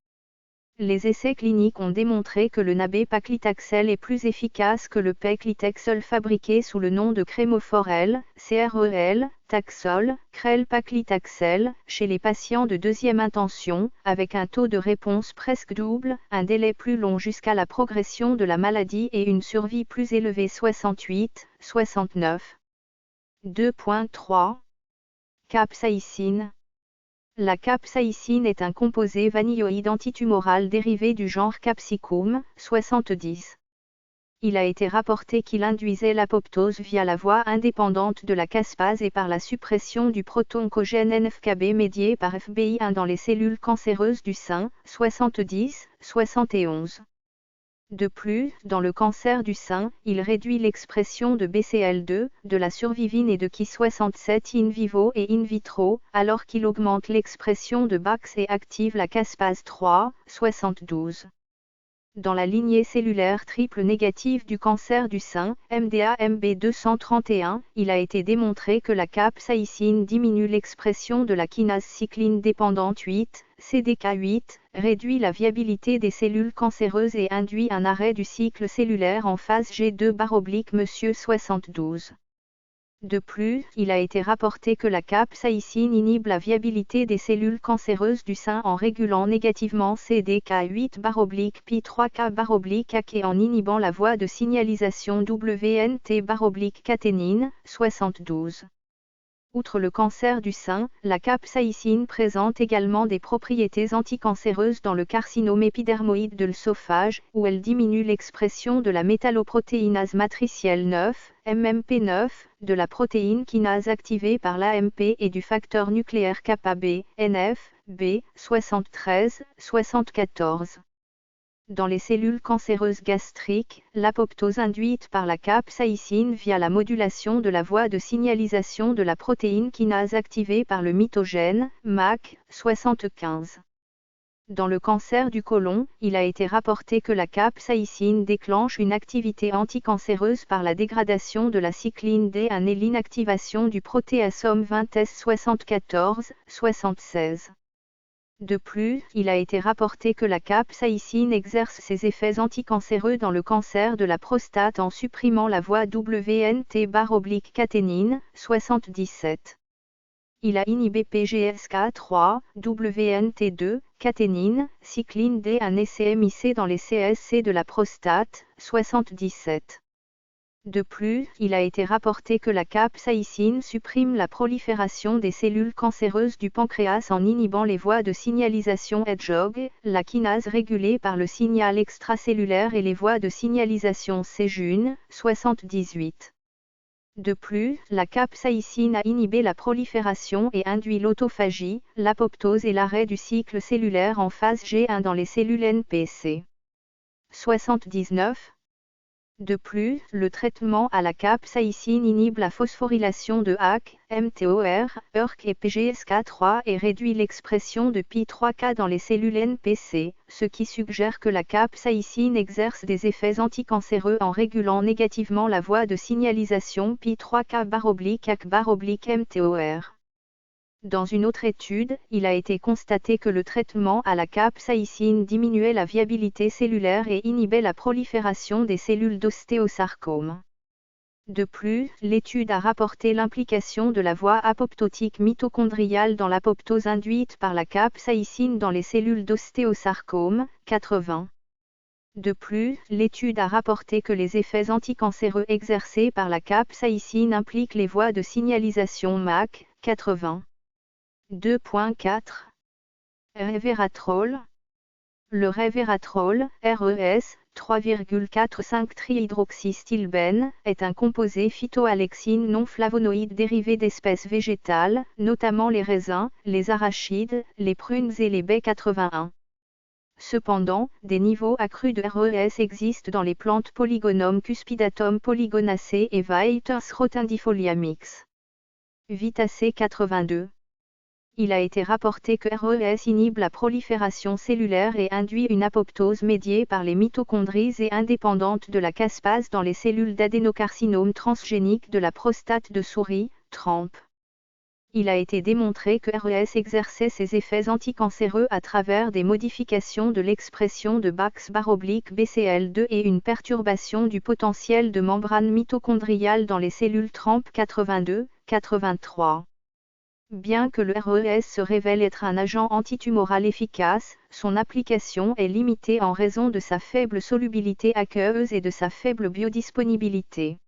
Les essais cliniques ont démontré que le nab-paclitaxel est plus efficace que le Peclitex fabriqué sous le nom de Cremofor-L, CREL, Taxol, Crel-Paclitaxel, chez les patients de deuxième intention, avec un taux de réponse presque double, un délai plus long jusqu'à la progression de la maladie et une survie plus élevée 68, 69. 2.3. Capsaïcine. La capsaïcine est un composé vanilloïde antitumoral dérivé du genre Capsicum, 70. Il a été rapporté qu'il induisait l'apoptose via la voie indépendante de la caspase et par la suppression du protoncogène NFKB médié par FBI1 dans les cellules cancéreuses du sein, 70, 71. De plus, dans le cancer du sein, il réduit l'expression de BCL2, de la survivine et de Ki67 in vivo et in vitro, alors qu'il augmente l'expression de BAX et active la caspase 3, 72. Dans la lignée cellulaire triple négative du cancer du sein, MDA-MB231, il a été démontré que la capsaïcine diminue l'expression de la kinase cycline dépendante 8, CDK8, réduit la viabilité des cellules cancéreuses et induit un arrêt du cycle cellulaire en phase G2/Monsieur 72. De plus, il a été rapporté que la capsaïcine inhibe la viabilité des cellules cancéreuses du sein en régulant négativement CDK8/Pi3K/AK et en inhibant la voie de signalisation WNT/caténine, 72. Outre le cancer du sein, la capsaïcine présente également des propriétés anticancéreuses dans le carcinome épidermoïde de l'œsophage, où elle diminue l'expression de la métalloprotéinase matricielle 9, MMP9, de la protéine kinase activée par l'AMP et du facteur nucléaire kappa B, NF, B, 73, 74. Dans les cellules cancéreuses gastriques, l'apoptose induite par la capsaïcine via la modulation de la voie de signalisation de la protéine kinase activée par le mitogène, MAC, 75. Dans le cancer du côlon, il a été rapporté que la capsaïcine déclenche une activité anticancéreuse par la dégradation de la cycline D1 et l'inactivation du protéasome 20S74, 76. De plus, il a été rapporté que la capsaïcine exerce ses effets anticancéreux dans le cancer de la prostate en supprimant la voie WNT/caténine, 77. Il a inhibé PGSK3, WNT2, caténine, cycline D1 et CMIC dans les CSC de la prostate, 77. De plus, il a été rapporté que la capsaïcine supprime la prolifération des cellules cancéreuses du pancréas en inhibant les voies de signalisation Hedgehog, la kinase régulée par le signal extracellulaire et les voies de signalisation Cjun, 78. De plus, la capsaïcine a inhibé la prolifération et induit l'autophagie, l'apoptose et l'arrêt du cycle cellulaire en phase G1 dans les cellules NPC. 79. De plus, le traitement à la capsaïcine inhibe la phosphorylation de AK, mTOR, ERK et PGSK3 et réduit l'expression de Pi3K dans les cellules NPC, ce qui suggère que la capsaïcine exerce des effets anticancéreux en régulant négativement la voie de signalisation Pi3K/AK/mTOR. Dans une autre étude, il a été constaté que le traitement à la capsaïcine diminuait la viabilité cellulaire et inhibait la prolifération des cellules d'ostéosarcome. De plus, l'étude a rapporté l'implication de la voie apoptotique mitochondriale dans l'apoptose induite par la capsaïcine dans les cellules d'ostéosarcome, 80. De plus, l'étude a rapporté que les effets anticancéreux exercés par la capsaïcine impliquent les voies de signalisation MAC, 80. 2.4. Resveratrol. Le resveratrol, RES, 3,45-trihydroxystilbène, est un composé phytoalexine non flavonoïde dérivé d'espèces végétales, notamment les raisins, les arachides, les prunes et les baies 81. Cependant, des niveaux accrus de RES existent dans les plantes Polygonum cuspidatum polygonacée et Vaiters rotundifolia mix. Vitacé 82. Il a été rapporté que RES inhibe la prolifération cellulaire et induit une apoptose médiée par les mitochondries et indépendante de la caspase dans les cellules d'adénocarcinome transgénique de la prostate de souris, TRAMP. Il a été démontré que RES exerçait ses effets anticancéreux à travers des modifications de l'expression de BAX/BCL2 et une perturbation du potentiel de membrane mitochondriale dans les cellules TRAMP 82, 83. Bien que le RES se révèle être un agent antitumoral efficace, son application est limitée en raison de sa faible solubilité aqueuse et de sa faible biodisponibilité.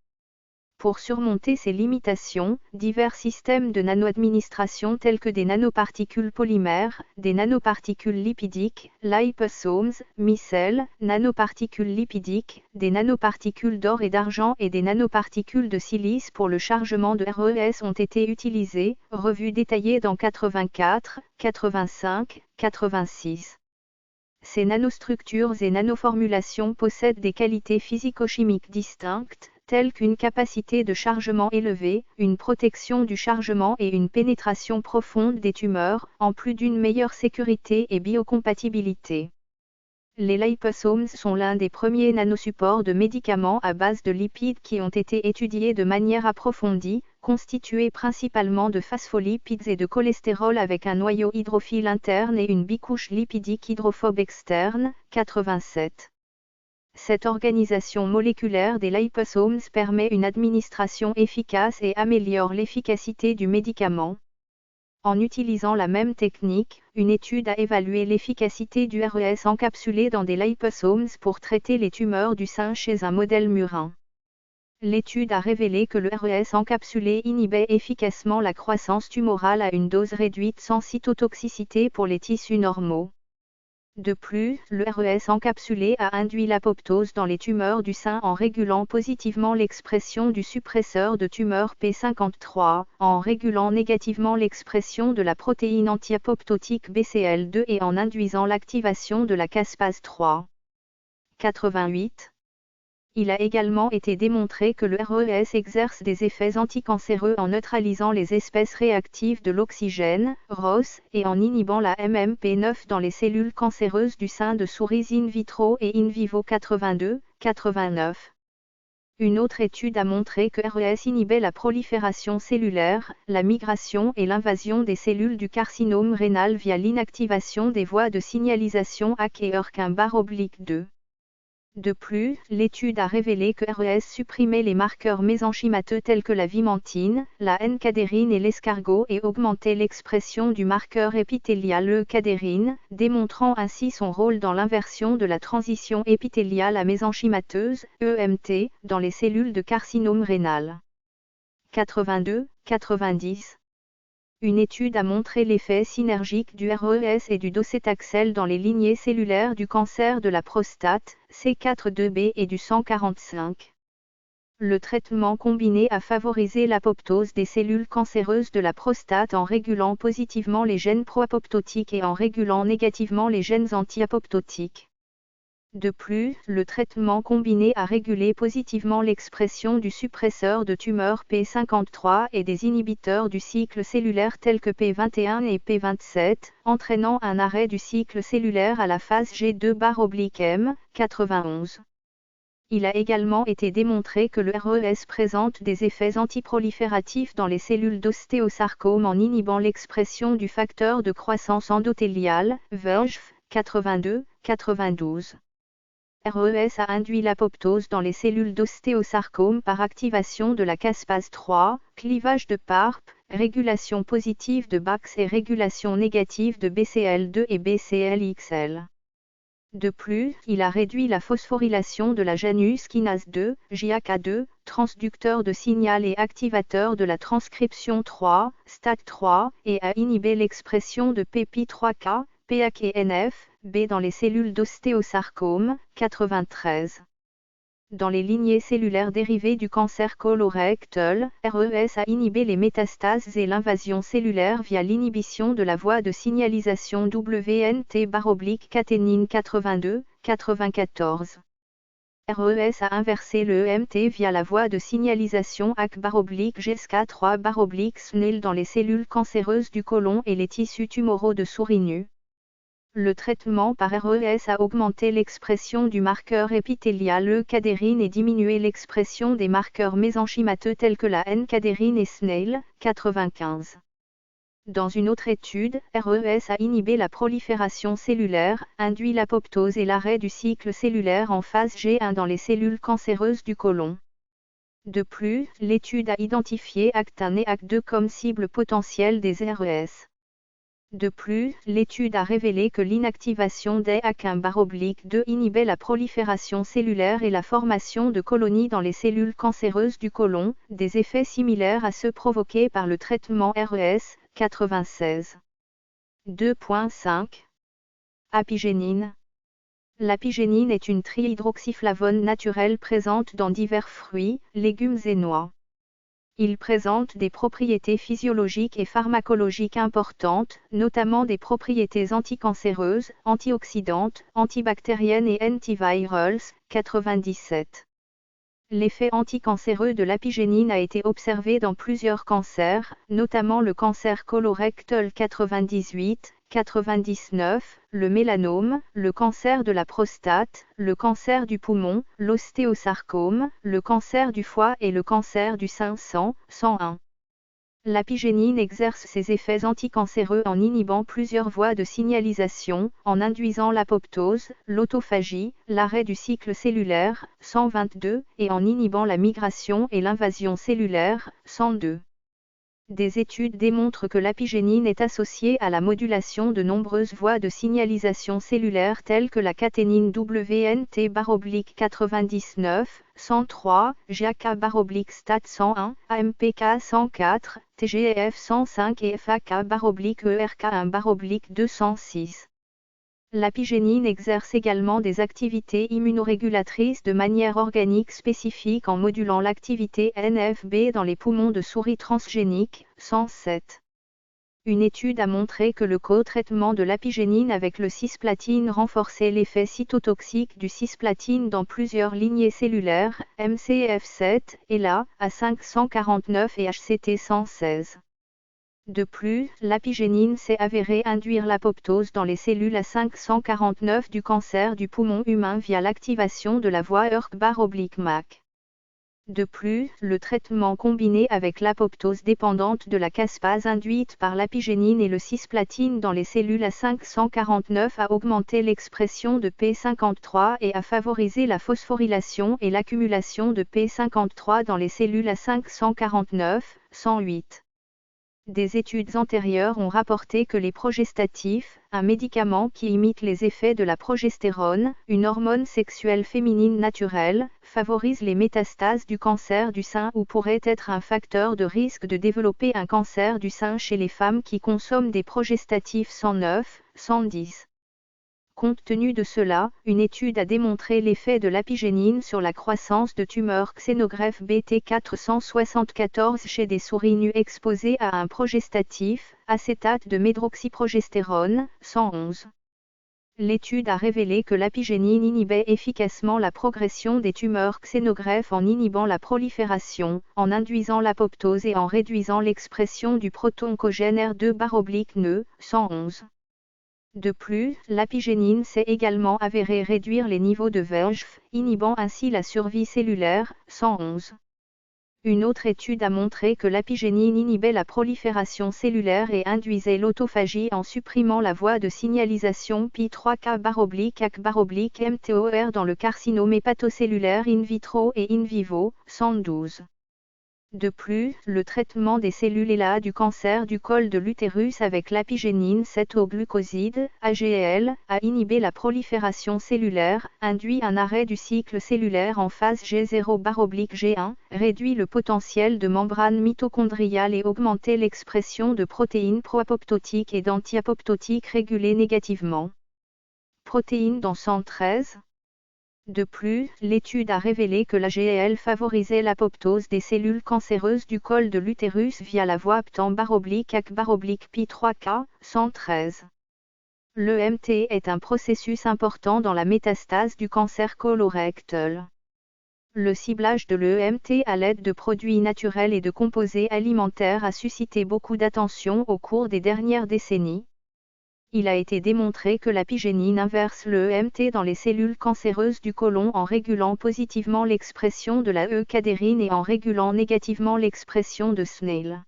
Pour surmonter ces limitations, divers systèmes de nanoadministration tels que des nanoparticules polymères, des nanoparticules lipidiques, liposomes, micelles, nanoparticules lipidiques, des nanoparticules d'or et d'argent et des nanoparticules de silice pour le chargement de RES ont été utilisés, revue détaillée dans 84, 85, 86. Ces nanostructures et nanoformulations possèdent des qualités physico-chimiques distinctes, telles qu'une capacité de chargement élevée, une protection du chargement et une pénétration profonde des tumeurs, en plus d'une meilleure sécurité et biocompatibilité. Les liposomes sont l'un des premiers nanosupports de médicaments à base de lipides qui ont été étudiés de manière approfondie, constitués principalement de phospholipides et de cholestérol avec un noyau hydrophile interne et une bicouche lipidique hydrophobe externe, 87. Cette organisation moléculaire des liposomes permet une administration efficace et améliore l'efficacité du médicament. En utilisant la même technique, une étude a évalué l'efficacité du RES encapsulé dans des liposomes pour traiter les tumeurs du sein chez un modèle murin. L'étude a révélé que le RES encapsulé inhibait efficacement la croissance tumorale à une dose réduite sans cytotoxicité pour les tissus normaux. De plus, le RES encapsulé a induit l'apoptose dans les tumeurs du sein en régulant positivement l'expression du suppresseur de tumeur P53, en régulant négativement l'expression de la protéine antiapoptotique BCL2 et en induisant l'activation de la caspase 3. 88. Il a également été démontré que le RES exerce des effets anticancéreux en neutralisant les espèces réactives de l'oxygène, ROS, et en inhibant la MMP9 dans les cellules cancéreuses du sein de souris in vitro et in vivo 82, 89. Une autre étude a montré que RES inhibait la prolifération cellulaire, la migration et l'invasion des cellules du carcinome rénal via l'inactivation des voies de signalisation AC et ERK1/2. De plus, l'étude a révélé que RES supprimait les marqueurs mésenchymateux tels que la vimentine, la N-cadérine et l'escargot et augmentait l'expression du marqueur épithélial E-cadérine, démontrant ainsi son rôle dans l'inversion de la transition épithéliale à mésenchymateuse, EMT, dans les cellules de carcinome rénal. 82, 90. Une étude a montré l'effet synergique du RES et du docétaxel dans les lignées cellulaires du cancer de la prostate, C4-2B et du 145. Le traitement combiné a favorisé l'apoptose des cellules cancéreuses de la prostate en régulant positivement les gènes proapoptotiques et en régulant négativement les gènes antiapoptotiques. De plus, le traitement combiné a régulé positivement l'expression du suppresseur de tumeur P53 et des inhibiteurs du cycle cellulaire tels que P21 et P27, entraînant un arrêt du cycle cellulaire à la phase G2/M, 91. Il a également été démontré que le RES présente des effets antiprolifératifs dans les cellules d'ostéosarcome en inhibant l'expression du facteur de croissance endothéliale, VEGF, 82, 92. RES a induit l'apoptose dans les cellules d'ostéosarcome par activation de la caspase 3, clivage de PARP, régulation positive de BAX et régulation négative de BCL2 et BCLXL. De plus, il a réduit la phosphorylation de la Janus kinase 2, JAK2, transducteur de signal et activateur de la transcription 3, STAT3, et a inhibé l'expression de PPI3K, PAK et NF, B dans les cellules d'ostéosarcome, 93. Dans les lignées cellulaires dérivées du cancer colorectal, RES a inhibé les métastases et l'invasion cellulaire via l'inhibition de la voie de signalisation WNT/caténine 82, 94. RES a inversé le EMT via la voie de signalisation AC/GESK3/SNEL dans les cellules cancéreuses du côlon et les tissus tumoraux de souris nues. Le traitement par RES a augmenté l'expression du marqueur épithélial E-cadérine et diminué l'expression des marqueurs mésenchymateux tels que la N-cadérine et SNEL, 95. Dans une autre étude, RES a inhibé la prolifération cellulaire, induit l'apoptose et l'arrêt du cycle cellulaire en phase G1 dans les cellules cancéreuses du côlon. De plus, l'étude a identifié ACT1 et ACT2 comme cibles potentielles des RES. De plus, l'étude a révélé que l'inactivation des AC1/2 inhibait la prolifération cellulaire et la formation de colonies dans les cellules cancéreuses du côlon, des effets similaires à ceux provoqués par le traitement RES, 96. 2.5. Apigénine. L'apigénine est une trihydroxyflavone naturelle présente dans divers fruits, légumes et noix. Il présente des propriétés physiologiques et pharmacologiques importantes, notamment des propriétés anticancéreuses, antioxydantes, antibactériennes et antivirales, 97. L'effet anticancéreux de l'apigénine a été observé dans plusieurs cancers, notamment le cancer colorectal 98, 99, le mélanome, le cancer de la prostate, le cancer du poumon, l'ostéosarcome, le cancer du foie et le cancer du sein 101. L'apigénine exerce ses effets anticancéreux en inhibant plusieurs voies de signalisation, en induisant l'apoptose, l'autophagie, l'arrêt du cycle cellulaire, 122, et en inhibant la migration et l'invasion cellulaire, 102. Des études démontrent que l'apigénine est associée à la modulation de nombreuses voies de signalisation cellulaire telles que la caténine WNT-99, 103, GAK-STAT 101, AMPK 104, TGF 105 et FAK-ERK1-206. L'apigénine exerce également des activités immunorégulatrices de manière organique spécifique en modulant l'activité NFB dans les poumons de souris transgéniques, 107. Une étude a montré que le co-traitement de l'apigénine avec le cisplatine renforçait l'effet cytotoxique du cisplatine dans plusieurs lignées cellulaires, MCF7, ELA, A549 et HCT116. De plus, l'apigénine s'est avérée induire l'apoptose dans les cellules A549 du cancer du poumon humain via l'activation de la voie ERK/MAC. De plus, le traitement combiné avec l'apoptose dépendante de la caspase induite par l'apigénine et le cisplatine dans les cellules A549 a augmenté l'expression de P53 et a favorisé la phosphorylation et l'accumulation de P53 dans les cellules A549, 108. Des études antérieures ont rapporté que les progestatifs, un médicament qui imite les effets de la progestérone, une hormone sexuelle féminine naturelle, favorisent les métastases du cancer du sein ou pourrait être un facteur de risque de développer un cancer du sein chez les femmes qui consomment des progestatifs 109, 110. Compte tenu de cela, une étude a démontré l'effet de l'apigénine sur la croissance de tumeurs xénogreffe BT474 chez des souris nues exposées à un progestatif, acétate de médroxyprogestérone, 111. L'étude a révélé que l'apigénine inhibait efficacement la progression des tumeurs xénogreffes en inhibant la prolifération, en induisant l'apoptose et en réduisant l'expression du proto-oncogène R2/NE, 111. De plus, l'apigénine s'est également avérée réduire les niveaux de VEGF, inhibant ainsi la survie cellulaire, 111. Une autre étude a montré que l'apigénine inhibait la prolifération cellulaire et induisait l'autophagie en supprimant la voie de signalisation Pi3K/AC/MTOR dans le carcinome hépatocellulaire in vitro et in vivo, 112. De plus, le traitement des cellules ELA du cancer du col de l'utérus avec l'apigénine 7-O-glucoside, AGL, a inhibé la prolifération cellulaire, induit un arrêt du cycle cellulaire en phase G0/G1, réduit le potentiel de membrane mitochondriale et augmenté l'expression de protéines pro-apoptotiques et d'anti-apoptotiques régulées négativement. Protéines dans 113. De plus, l'étude a révélé que l'AGL favorisait l'apoptose des cellules cancéreuses du col de l'utérus via la voie ACT/Pi3K, 113. L'EMT est un processus important dans la métastase du cancer colorectal. Le ciblage de l'EMT à l'aide de produits naturels et de composés alimentaires a suscité beaucoup d'attention au cours des dernières décennies. Il a été démontré que l'apigénine inverse l'EMT dans les cellules cancéreuses du côlon en régulant positivement l'expression de la E-cadérine et en régulant négativement l'expression de SNAIL.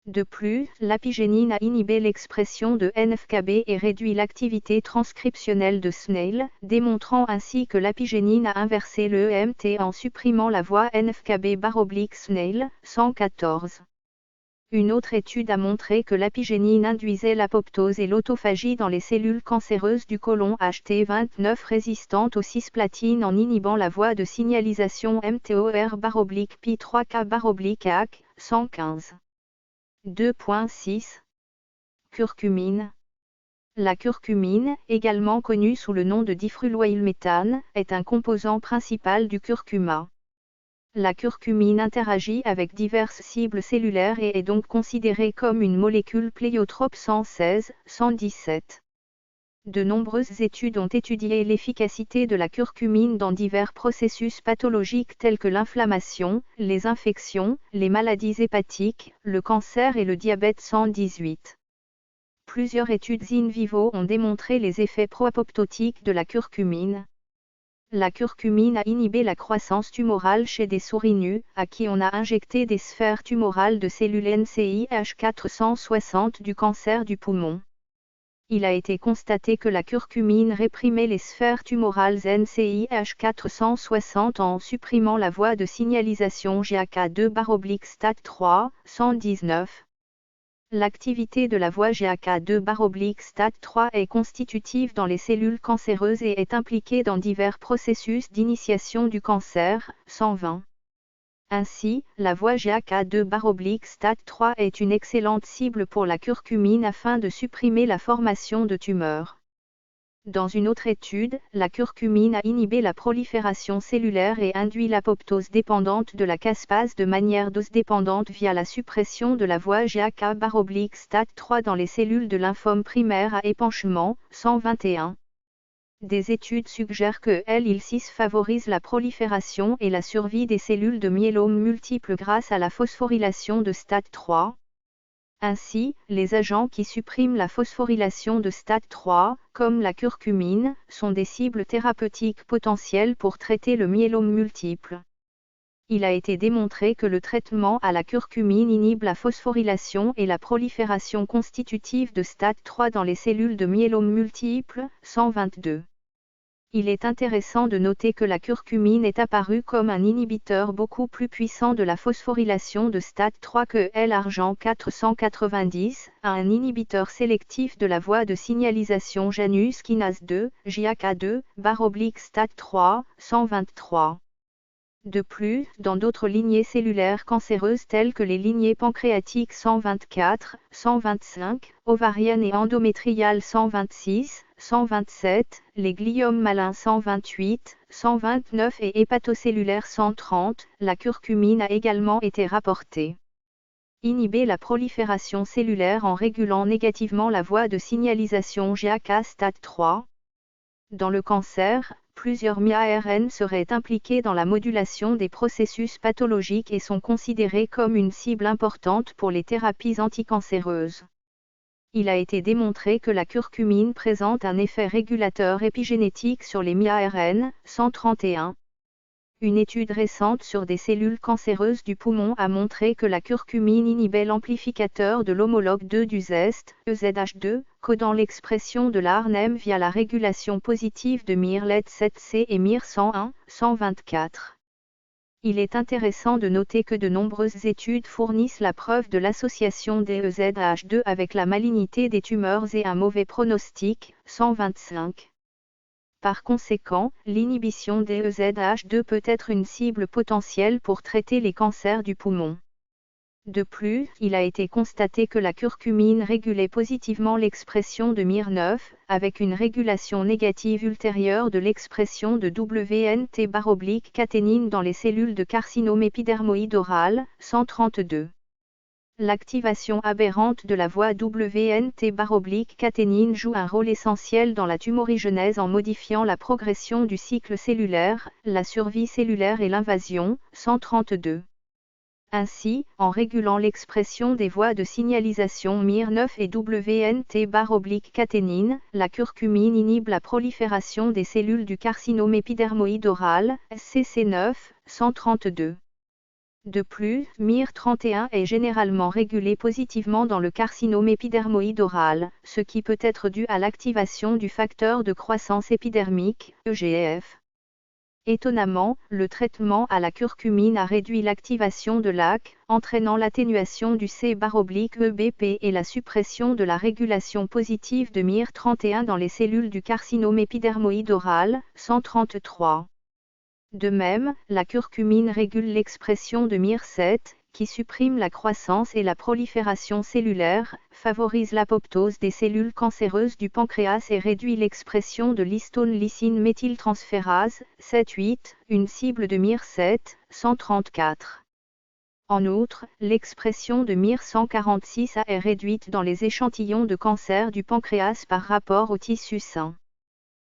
De plus, l'apigénine a inhibé l'expression de NFKB et réduit l'activité transcriptionnelle de SNAIL, démontrant ainsi que l'apigénine a inversé l'EMT en supprimant la voie NFKB/SNAIL, 114. Une autre étude a montré que l'apigénine induisait l'apoptose et l'autophagie dans les cellules cancéreuses du côlon HT29 résistantes au cisplatine en inhibant la voie de signalisation MTOR/Pi3K/AC, 115. 2.6. Curcumine. La curcumine, également connue sous le nom de difruloylméthane, est un composant principal du curcuma. La curcumine interagit avec diverses cibles cellulaires et est donc considérée comme une molécule pléiotrope 116, 117. De nombreuses études ont étudié l'efficacité de la curcumine dans divers processus pathologiques tels que l'inflammation, les infections, les maladies hépatiques, le cancer et le diabète 118. Plusieurs études in vivo ont démontré les effets pro-apoptotiques de la curcumine. La curcumine a inhibé la croissance tumorale chez des souris nues, à qui on a injecté des sphères tumorales de cellules NCIH460 du cancer du poumon. Il a été constaté que la curcumine réprimait les sphères tumorales NCIH460 en supprimant la voie de signalisation GAK2/STAT3, 119. L'activité de la voie GAK2/STAT3 est constitutive dans les cellules cancéreuses et est impliquée dans divers processus d'initiation du cancer, 120. Ainsi, la voie GAK2/STAT3 est une excellente cible pour la curcumine afin de supprimer la formation de tumeurs. Dans une autre étude, la curcumine a inhibé la prolifération cellulaire et induit l'apoptose dépendante de la caspase de manière dose-dépendante via la suppression de la voie GAK/STAT3 dans les cellules de lymphome primaire à épanchement, 121. Des études suggèrent que l'IL-6 favorise la prolifération et la survie des cellules de myélome multiple grâce à la phosphorylation de STAT3. Ainsi, les agents qui suppriment la phosphorylation de STAT3, comme la curcumine, sont des cibles thérapeutiques potentielles pour traiter le myélome multiple. Il a été démontré que le traitement à la curcumine inhibe la phosphorylation et la prolifération constitutive de STAT3 dans les cellules de myélome multiple, 122. Il est intéressant de noter que la curcumine est apparue comme un inhibiteur beaucoup plus puissant de la phosphorylation de STAT3 que L-argent 490, un inhibiteur sélectif de la voie de signalisation Janus kinase 2, JAK2/STAT3, 123. De plus, dans d'autres lignées cellulaires cancéreuses telles que les lignées pancréatiques 124, 125, ovariennes et endométriales 126, 127, les gliomes malins 128, 129 et hépatocellulaires 130, la curcumine a également été rapportée. Inhiber la prolifération cellulaire en régulant négativement la voie de signalisation GAK-STAT3. Dans le cancer, plusieurs MIA-ARN seraient impliqués dans la modulation des processus pathologiques et sont considérés comme une cible importante pour les thérapies anticancéreuses. Il a été démontré que la curcumine présente un effet régulateur épigénétique sur les MIA-ARN, 131. Une étude récente sur des cellules cancéreuses du poumon a montré que la curcumine inhibait l'amplificateur de l'homologue 2 du ZEST, EZH2, codant l'expression de l'ARNEM via la régulation positive de MIR-LED7C et MIR101, 124. Il est intéressant de noter que de nombreuses études fournissent la preuve de l'association des EZH2 avec la malignité des tumeurs et un mauvais pronostic, 125. Par conséquent, l'inhibition des EZH2 peut être une cible potentielle pour traiter les cancers du poumon. De plus, il a été constaté que la curcumine régulait positivement l'expression de MIR9, avec une régulation négative ultérieure de l'expression de WNT/caténine dans les cellules de carcinome épidermoïde oral, 132. L'activation aberrante de la voie WNT/caténine joue un rôle essentiel dans la tumorigenèse en modifiant la progression du cycle cellulaire, la survie cellulaire et l'invasion, 132. Ainsi, en régulant l'expression des voies de signalisation MIR9 et WNT/caténine, la curcumine inhibe la prolifération des cellules du carcinome épidermoïde oral, CC9, 132. De plus, MIR31 est généralement régulé positivement dans le carcinome épidermoïde oral, ce qui peut être dû à l'activation du facteur de croissance épidermique, EGF. Étonnamment, le traitement à la curcumine a réduit l'activation de l'AC, entraînant l'atténuation du C/EBP et la suppression de la régulation positive de MIR31 dans les cellules du carcinome épidermoïde oral, 133. De même, la curcumine régule l'expression de MIR7, qui supprime la croissance et la prolifération cellulaire, favorise l'apoptose des cellules cancéreuses du pancréas et réduit l'expression de l'histone lysine méthyltransférase, 7-8, une cible de MIR7, 134. En outre, l'expression de MIR146A est réduite dans les échantillons de cancer du pancréas par rapport au tissu sain.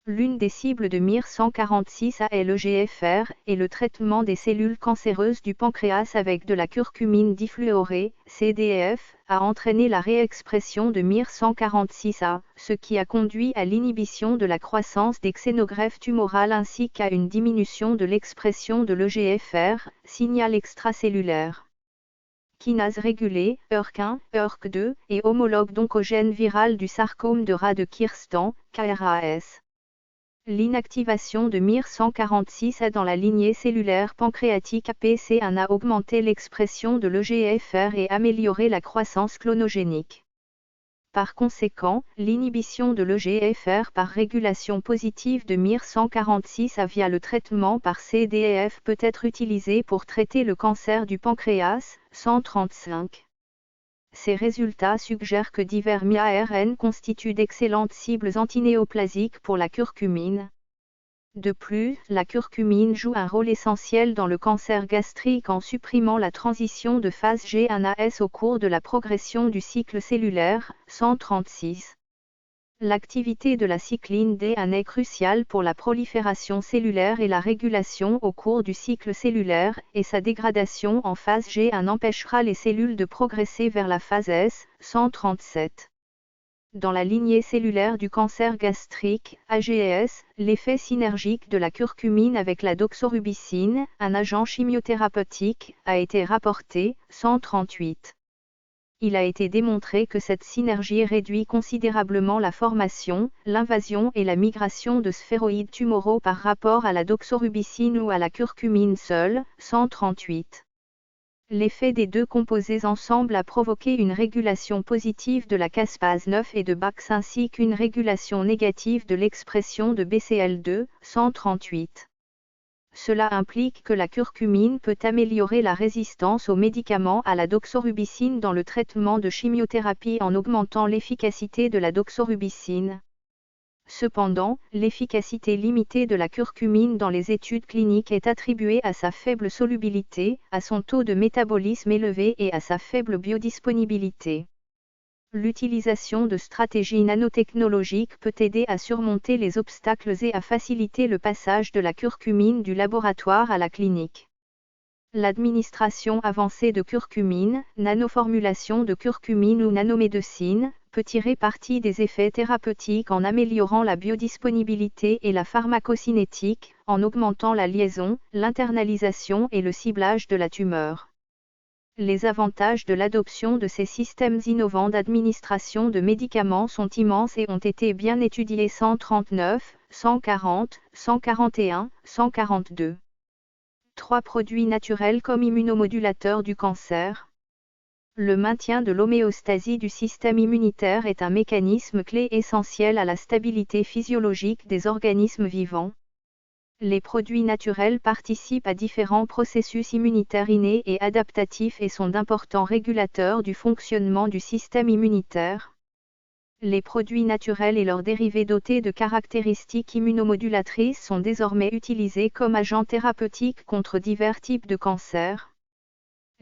L'une des cibles de MIR-146A est l'EGFR et le traitement des cellules cancéreuses du pancréas avec de la curcumine difluorée, CDF, a entraîné la réexpression de MIR-146A, ce qui a conduit à l'inhibition de la croissance des xénogreffes tumorales ainsi qu'à une diminution de l'expression de l'EGFR, signal extracellulaire. Kinase régulée, ERK1, ERK2, et homologue d'oncogène viral du sarcome de rat de Kirstein, KRAS. L'inactivation de MIR-146A dans la lignée cellulaire pancréatique APC1 a augmenté l'expression de l'EGFR et amélioré la croissance clonogénique. Par conséquent, l'inhibition de l'EGFR par régulation positive de MIR-146A via le traitement par CDF peut être utilisée pour traiter le cancer du pancréas, 135. Ces résultats suggèrent que divers MIA-ARN constituent d'excellentes cibles antinéoplasiques pour la curcumine. De plus, la curcumine joue un rôle essentiel dans le cancer gastrique en supprimant la transition de phase G1AS au cours de la progression du cycle cellulaire, 136. L'activité de la cycline D1 est cruciale pour la prolifération cellulaire et la régulation au cours du cycle cellulaire, et sa dégradation en phase G1 empêchera les cellules de progresser vers la phase S, 137. Dans la lignée cellulaire du cancer gastrique, AGS, l'effet synergique de la curcumine avec la doxorubicine, un agent chimiothérapeutique, a été rapporté, 138. Il a été démontré que cette synergie réduit considérablement la formation, l'invasion et la migration de sphéroïdes tumoraux par rapport à la doxorubicine ou à la curcumine seule, 138. L'effet des deux composés ensemble a provoqué une régulation positive de la caspase 9 et de Bax ainsi qu'une régulation négative de l'expression de BCL2, 138. Cela implique que la curcumine peut améliorer la résistance aux médicaments à la doxorubicine dans le traitement de chimiothérapie en augmentant l'efficacité de la doxorubicine. Cependant, l'efficacité limitée de la curcumine dans les études cliniques est attribuée à sa faible solubilité, à son taux de métabolisme élevé et à sa faible biodisponibilité. L'utilisation de stratégies nanotechnologiques peut aider à surmonter les obstacles et à faciliter le passage de la curcumine du laboratoire à la clinique. L'administration avancée de curcumine, nanoformulation de curcumine ou nanomédecine, peut tirer parti des effets thérapeutiques en améliorant la biodisponibilité et la pharmacocinétique, en augmentant la liaison, l'internalisation et le ciblage de la tumeur. Les avantages de l'adoption de ces systèmes innovants d'administration de médicaments sont immenses et ont été bien étudiés 139, 140, 141, 142. 3 produits naturels comme immunomodulateurs du cancer. Le maintien de l'homéostasie du système immunitaire est un mécanisme clé essentiel à la stabilité physiologique des organismes vivants. Les produits naturels participent à différents processus immunitaires innés et adaptatifs et sont d'importants régulateurs du fonctionnement du système immunitaire. Les produits naturels et leurs dérivés dotés de caractéristiques immunomodulatrices sont désormais utilisés comme agents thérapeutiques contre divers types de cancers.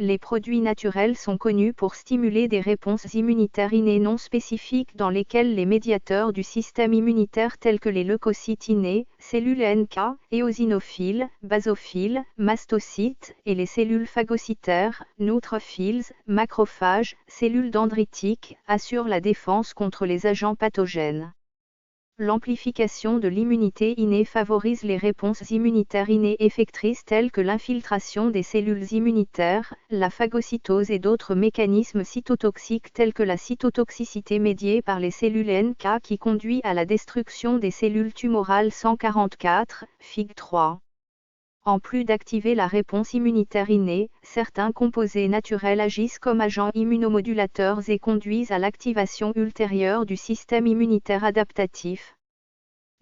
Les produits naturels sont connus pour stimuler des réponses immunitaires innées non spécifiques dans lesquelles les médiateurs du système immunitaire tels que les leucocytes innés, cellules NK, éosinophiles, basophiles, mastocytes, et les cellules phagocytaires, neutrophils, macrophages, cellules dendritiques, assurent la défense contre les agents pathogènes. L'amplification de l'immunité innée favorise les réponses immunitaires innées effectrices telles que l'infiltration des cellules immunitaires, la phagocytose et d'autres mécanismes cytotoxiques tels que la cytotoxicité médiée par les cellules NK qui conduit à la destruction des cellules tumorales 144, Fig 3. En plus d'activer la réponse immunitaire innée, certains composés naturels agissent comme agents immunomodulateurs et conduisent à l'activation ultérieure du système immunitaire adaptatif.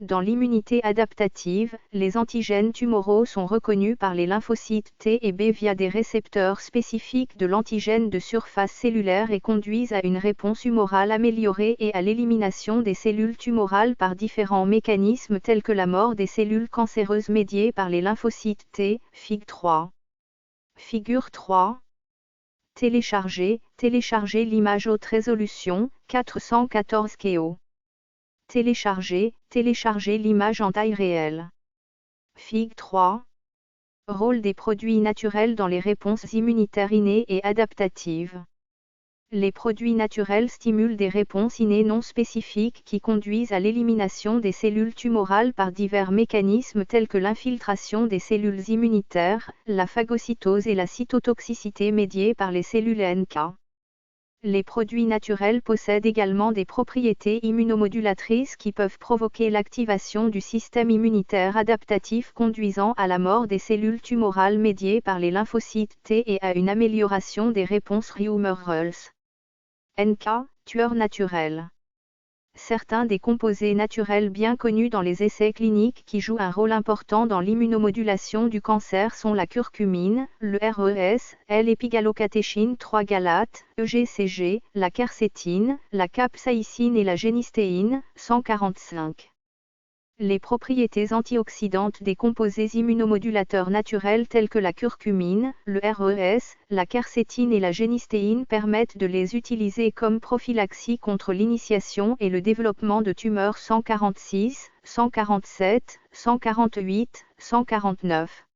Dans l'immunité adaptative, les antigènes tumoraux sont reconnus par les lymphocytes T et B via des récepteurs spécifiques de l'antigène de surface cellulaire et conduisent à une réponse humorale améliorée et à l'élimination des cellules tumorales par différents mécanismes tels que la mort des cellules cancéreuses médiées par les lymphocytes T, Fig 3. Figure 3. Télécharger l'image haute résolution, 414 kO. Télécharger l'image en taille réelle. Fig 3. Rôle des produits naturels dans les réponses immunitaires innées et adaptatives. Les produits naturels stimulent des réponses innées non spécifiques qui conduisent à l'élimination des cellules tumorales par divers mécanismes tels que l'infiltration des cellules immunitaires, la phagocytose et la cytotoxicité médiée par les cellules NK. Les produits naturels possèdent également des propriétés immunomodulatrices qui peuvent provoquer l'activation du système immunitaire adaptatif conduisant à la mort des cellules tumorales médiées par les lymphocytes T et à une amélioration des réponses humorales. NK, tueurs naturels. Certains des composés naturels bien connus dans les essais cliniques qui jouent un rôle important dans l'immunomodulation du cancer sont la curcumine, le RES, L-épigallocatechin 3-galate, EGCG, la quercétine, la capsaïcine et la génistéine, 145. Les propriétés antioxydantes des composés immunomodulateurs naturels tels que la curcumine, le RES, la quercétine et la génistéine permettent de les utiliser comme prophylaxie contre l'initiation et le développement de tumeurs 146, 147, 148, 149.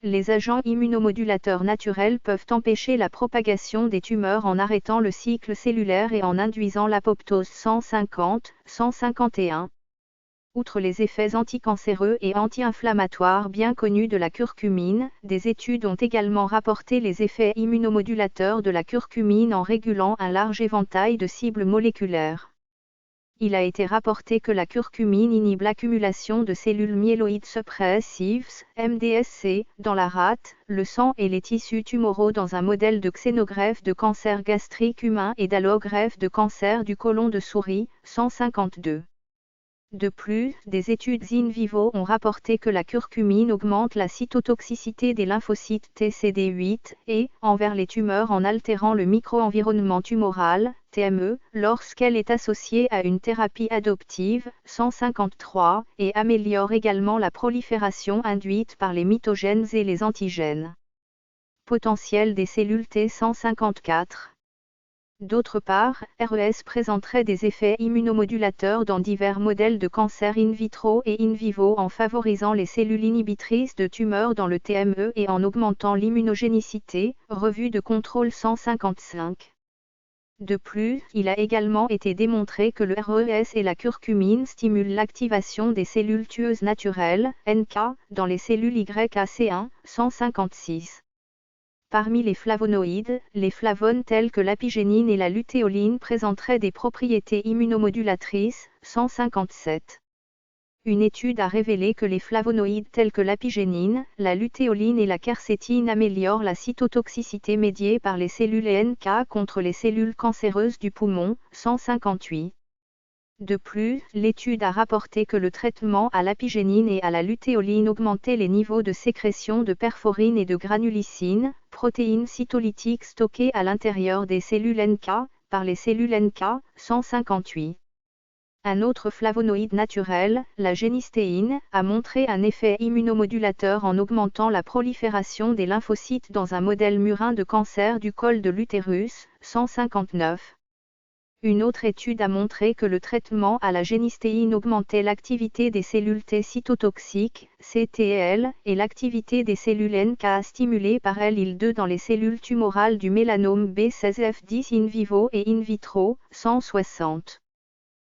Les agents immunomodulateurs naturels peuvent empêcher la propagation des tumeurs en arrêtant le cycle cellulaire et en induisant l'apoptose 150, 151. Outre les effets anticancéreux et anti-inflammatoires bien connus de la curcumine, des études ont également rapporté les effets immunomodulateurs de la curcumine en régulant un large éventail de cibles moléculaires. Il a été rapporté que la curcumine inhibe l'accumulation de cellules myéloïdes suppressives, MDSC, dans la rate, le sang et les tissus tumoraux dans un modèle de xénogreffe de cancer gastrique humain et d'allogreffe de cancer du côlon de souris, 152. De plus, des études in vivo ont rapporté que la curcumine augmente la cytotoxicité des lymphocytes TCD8 et, envers les tumeurs en altérant le micro-environnement tumoral, TME, lorsqu'elle est associée à une thérapie adoptive, 153, et améliore également la prolifération induite par les mitogènes et les antigènes. Potentiel des cellules T 154. D'autre part, RES présenterait des effets immunomodulateurs dans divers modèles de cancer in vitro et in vivo en favorisant les cellules inhibitrices de tumeurs dans le TME et en augmentant l'immunogénicité, revue de contrôle 155. De plus, il a également été démontré que le RES et la curcumine stimulent l'activation des cellules tueuses naturelles, NK, dans les cellules YAC1, 156. Parmi les flavonoïdes, les flavones tels que l'apigénine et la lutéoline présenteraient des propriétés immunomodulatrices, 157. Une étude a révélé que les flavonoïdes tels que l'apigénine, la lutéoline et la quercétine améliorent la cytotoxicité médiée par les cellules NK contre les cellules cancéreuses du poumon, 158. De plus, l'étude a rapporté que le traitement à l'apigénine et à la lutéoline augmentait les niveaux de sécrétion de perforine et de granulicine, protéines cytolytiques stockées à l'intérieur des cellules NK, par les cellules NK, 158. Un autre flavonoïde naturel, la génistéine, a montré un effet immunomodulateur en augmentant la prolifération des lymphocytes dans un modèle murin de cancer du col de l'utérus, 159. Une autre étude a montré que le traitement à la génistéine augmentait l'activité des cellules T cytotoxiques, CTL, et l'activité des cellules NK stimulées par LIL2 dans les cellules tumorales du mélanome B16F10 in vivo et in vitro, 160.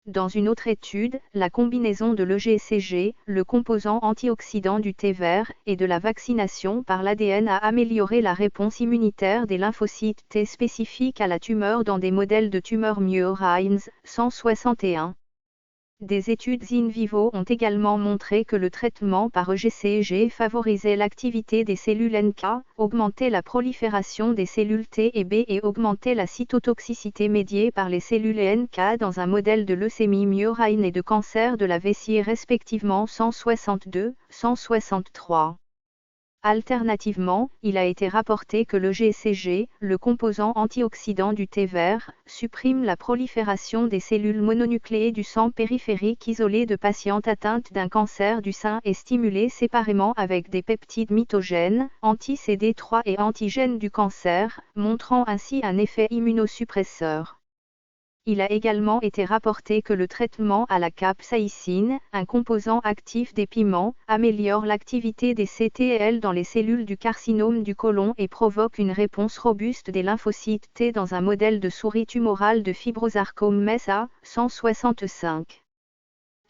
Dans une autre étude, la combinaison de l'EGCG, le composant antioxydant du thé vert, et de la vaccination par l'ADN a amélioré la réponse immunitaire des lymphocytes T spécifiques à la tumeur dans des modèles de tumeurs Murines, 161. Des études in vivo ont également montré que le traitement par EGCG favorisait l'activité des cellules NK, augmentait la prolifération des cellules T et B et augmentait la cytotoxicité médiée par les cellules NK dans un modèle de leucémie murine et de cancer de la vessie respectivement 162, 163. Alternativement, il a été rapporté que l'EGCG, le composant antioxydant du thé vert, supprime la prolifération des cellules mononucléées du sang périphérique isolées de patientes atteintes d'un cancer du sein et stimulées séparément avec des peptides mitogènes, anti-CD3 et antigènes du cancer, montrant ainsi un effet immunosuppresseur. Il a également été rapporté que le traitement à la capsaïcine, un composant actif des piments, améliore l'activité des CTL dans les cellules du carcinome du côlon et provoque une réponse robuste des lymphocytes T dans un modèle de souris tumorale de fibrosarcome MESA 165.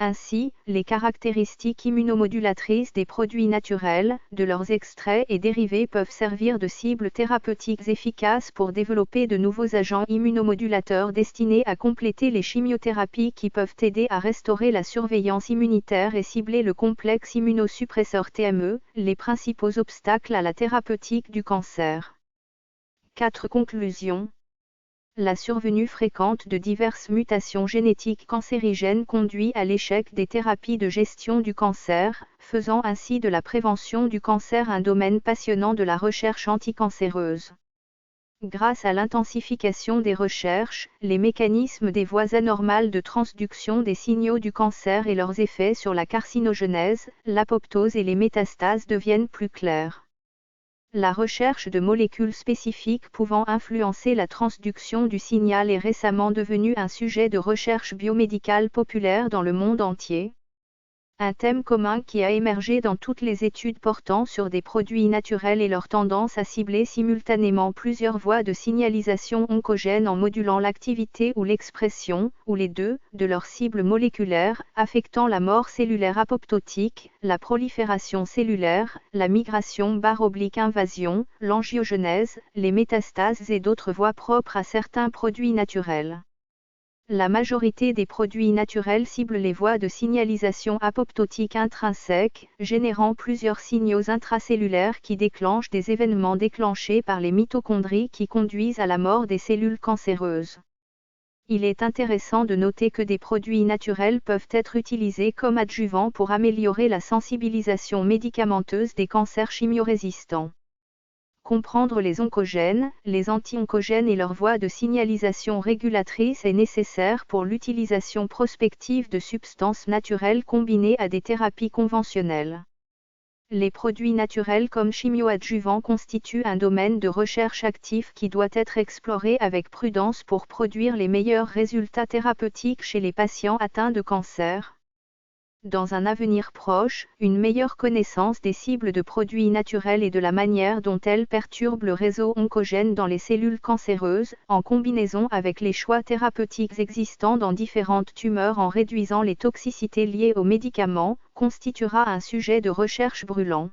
Ainsi, les caractéristiques immunomodulatrices des produits naturels, de leurs extraits et dérivés peuvent servir de cibles thérapeutiques efficaces pour développer de nouveaux agents immunomodulateurs destinés à compléter les chimiothérapies qui peuvent aider à restaurer la surveillance immunitaire et cibler le complexe immunosuppresseur TME, les principaux obstacles à la thérapeutique du cancer. 4 conclusions. La survenue fréquente de diverses mutations génétiques cancérigènes conduit à l'échec des thérapies de gestion du cancer, faisant ainsi de la prévention du cancer un domaine passionnant de la recherche anticancéreuse. Grâce à l'intensification des recherches, les mécanismes des voies anormales de transduction des signaux du cancer et leurs effets sur la carcinogenèse, l'apoptose et les métastases deviennent plus clairs. La recherche de molécules spécifiques pouvant influencer la transduction du signal est récemment devenue un sujet de recherche biomédicale populaire dans le monde entier. Un thème commun qui a émergé dans toutes les études portant sur des produits naturels et leur tendance à cibler simultanément plusieurs voies de signalisation oncogène en modulant l'activité ou l'expression, ou les deux, de leurs cibles moléculaires, affectant la mort cellulaire apoptotique, la prolifération cellulaire, la migration/invasion, l'angiogenèse, les métastases et d'autres voies propres à certains produits naturels. La majorité des produits naturels ciblent les voies de signalisation apoptotique intrinsèques, générant plusieurs signaux intracellulaires qui déclenchent des événements déclenchés par les mitochondries qui conduisent à la mort des cellules cancéreuses. Il est intéressant de noter que des produits naturels peuvent être utilisés comme adjuvants pour améliorer la sensibilisation médicamenteuse des cancers chimiorésistants. Comprendre les oncogènes, les anti-oncogènes et leurs voies de signalisation régulatrice est nécessaire pour l'utilisation prospective de substances naturelles combinées à des thérapies conventionnelles. Les produits naturels comme chimioadjuvants constituent un domaine de recherche actif qui doit être exploré avec prudence pour produire les meilleurs résultats thérapeutiques chez les patients atteints de cancer. Dans un avenir proche, une meilleure connaissance des cibles de produits naturels et de la manière dont elles perturbent le réseau oncogène dans les cellules cancéreuses, en combinaison avec les choix thérapeutiques existants dans différentes tumeurs en réduisant les toxicités liées aux médicaments, constituera un sujet de recherche brûlant.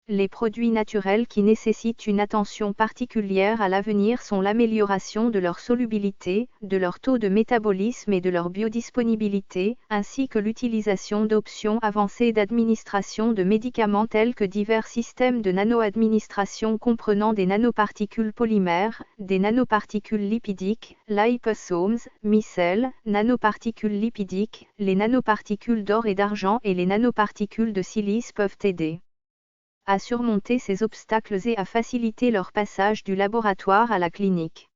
Les produits naturels qui nécessitent une attention particulière à l'avenir sont l'amélioration de leur solubilité, de leur taux de métabolisme et de leur biodisponibilité, ainsi que l'utilisation d'options avancées d'administration de médicaments tels que divers systèmes de nano-administration comprenant des nanoparticules polymères, des nanoparticules lipidiques, liposomes, micelles, nanoparticules lipidiques, les nanoparticules d'or et d'argent et les nanoparticules de silice peuvent aider à surmonter ces obstacles et à faciliter leur passage du laboratoire à la clinique.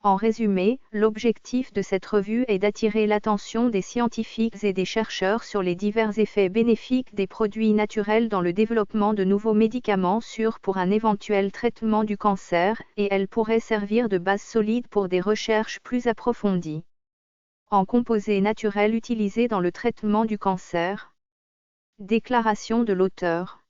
En résumé, l'objectif de cette revue est d'attirer l'attention des scientifiques et des chercheurs sur les divers effets bénéfiques des produits naturels dans le développement de nouveaux médicaments sûrs pour un éventuel traitement du cancer, et elles pourraient servir de base solide pour des recherches plus approfondies. En composés naturels utilisés dans le traitement du cancer. Déclaration de l'auteur.